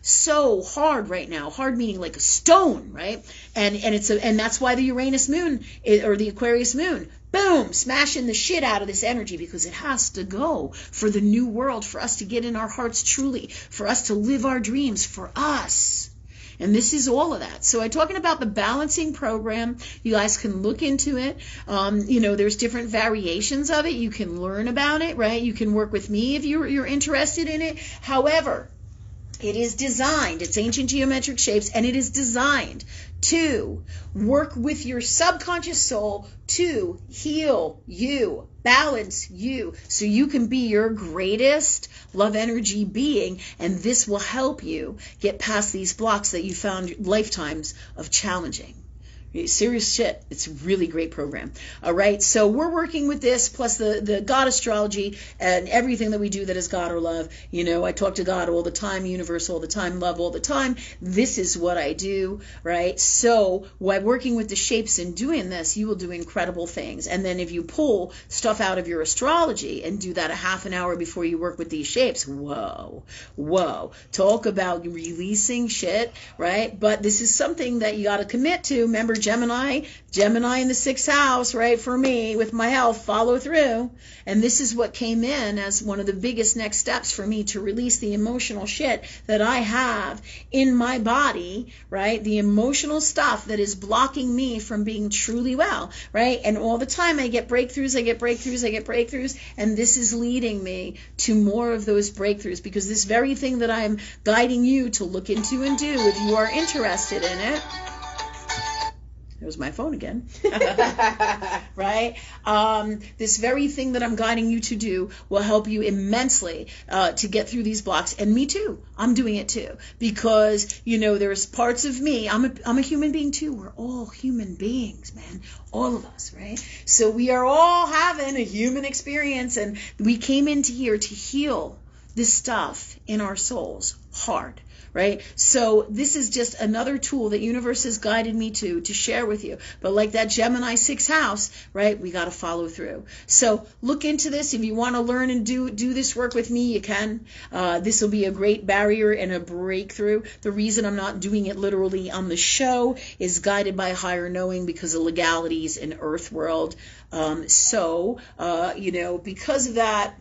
so hard right now. Hard meaning like a stone, right? And that's why the Uranus moon or the Aquarius moon, boom, smashing the shit out of this energy, because it has to go for the new world, for us to get in our hearts truly, for us to live our dreams, for us. And this is all of that. So I'm talking about the Balancing Program. You guys can look into it. There's different variations of it. You can learn about it, right? You can work with me if you're interested in it. However, it is designed, it's ancient geometric shapes, and it is designed to work with your subconscious soul to heal you, balance you, so you can be your greatest love energy being, and this will help you get past these blocks that you found lifetimes of challenging. Serious shit. It's a really great program. All right. So we're working with this plus the God astrology and everything that we do that is God or love. I talk to God all the time, universe all the time, love all the time. This is what I do, right? So while working with the shapes and doing this, you will do incredible things. And then if you pull stuff out of your astrology and do that a half an hour before you work with these shapes, whoa. Talk about releasing shit, right? But this is something that you got to commit to. Remember, Gemini in the 6th house, right? For me, with my health, follow through. And this is what came in as one of the biggest next steps for me to release the emotional shit that I have in my body, right? The emotional stuff that is blocking me from being truly well, right? And all the time I get breakthroughs, and this is leading me to more of those breakthroughs, because this very thing that I'm guiding you to look into and do, if you are interested in it, There's my phone again. Right? This very thing that I'm guiding you to do will help you immensely to get through these blocks. And me too. I'm doing it too. Because, there's parts of me. I'm a human being too. We're all human beings, man. All of us, right? So we are all having a human experience. And we came into here to heal this stuff in our souls hard. Right? So this is just another tool that universe has guided me to share with you. But like that Gemini 6th house, right? We got to follow through. So look into this. If you want to learn and do this work with me, you can. This will be a great barrier and a breakthrough. The reason I'm not doing it literally on the show is guided by higher knowing because of legalities in Earth world. Because of that,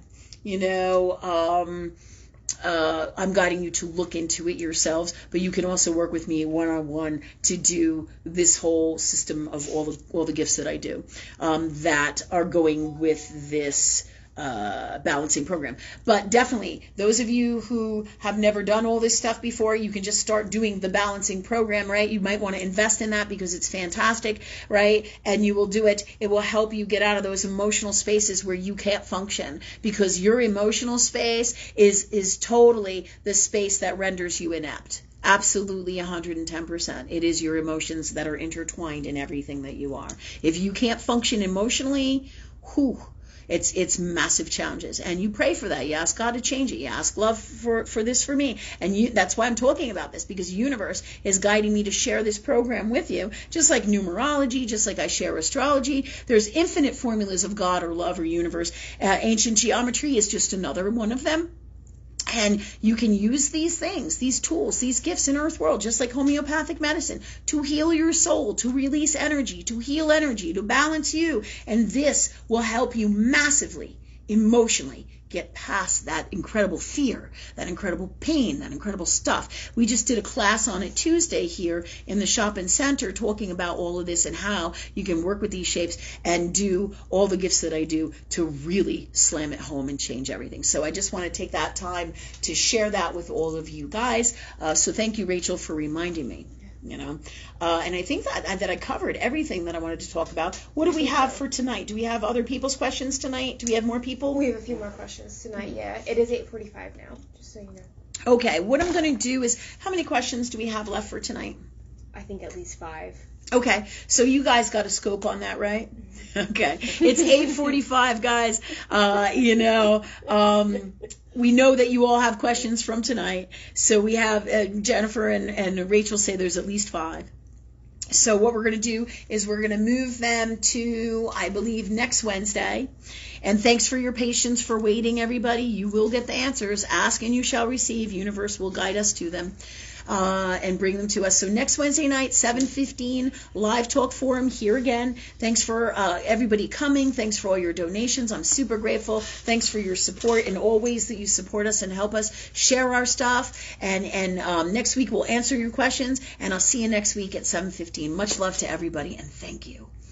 I'm guiding you to look into it yourselves, but you can also work with me one-on-one to do this whole system of all the gifts that I do that are going with this balancing program. But definitely, those of you who have never done all this stuff before, you can just start doing the balancing program, right? You might want to invest in that because it's fantastic, right? And you will do it. It will help you get out of those emotional spaces where you can't function because your emotional space is totally the space that renders you inept. Absolutely 110%. It is your emotions that are intertwined in everything that you are. If you can't function emotionally, it's massive challenges. And you pray for that. You ask God to change it. You ask love for this for me. And that's why I'm talking about this, because the universe is guiding me to share this program with you. Just like numerology, just like I share astrology. There's infinite formulas of God or love or universe. Ancient geometry is just another one of them. And you can use these things, these tools, these gifts in Earth world, just like homeopathic medicine, to heal your soul, to release energy, to heal energy, to balance you. And this will help you massively, emotionally, get past that incredible fear, that incredible pain, that incredible stuff. We just did a class on it Tuesday here in the shopping center talking about all of this and how you can work with these shapes and do all the gifts that I do to really slam it home and change everything. So I just want to take that time to share that with all of you guys. So thank you, Rachel, for reminding me. And I think that I covered everything that I wanted to talk about. What do we have for tonight? Do we have other people's questions tonight? Do we have more people? We have a few more questions tonight, yeah. It is 8:45 now, just so you know. Okay, what I'm going to do is, how many questions do we have left for tonight? I think at least 5. Okay, so you guys got a scope on that, right? Okay, it's 8:45, guys. We know that you all have questions from tonight. So we have Jennifer and Rachel say there's at least 5. So what we're going to do is we're going to move them to, I believe, next Wednesday. And thanks for your patience for waiting, everybody. You will get the answers. Ask and you shall receive. Universe will guide us to them. And bring them to us. So next Wednesday night, 7:15, live talk forum here again. Thanks for everybody coming. Thanks for all your donations. I'm super grateful. Thanks for your support in all ways that you support us and help us share our stuff. And next week we'll answer your questions. And I'll see you next week at 7:15. Much love to everybody and thank you.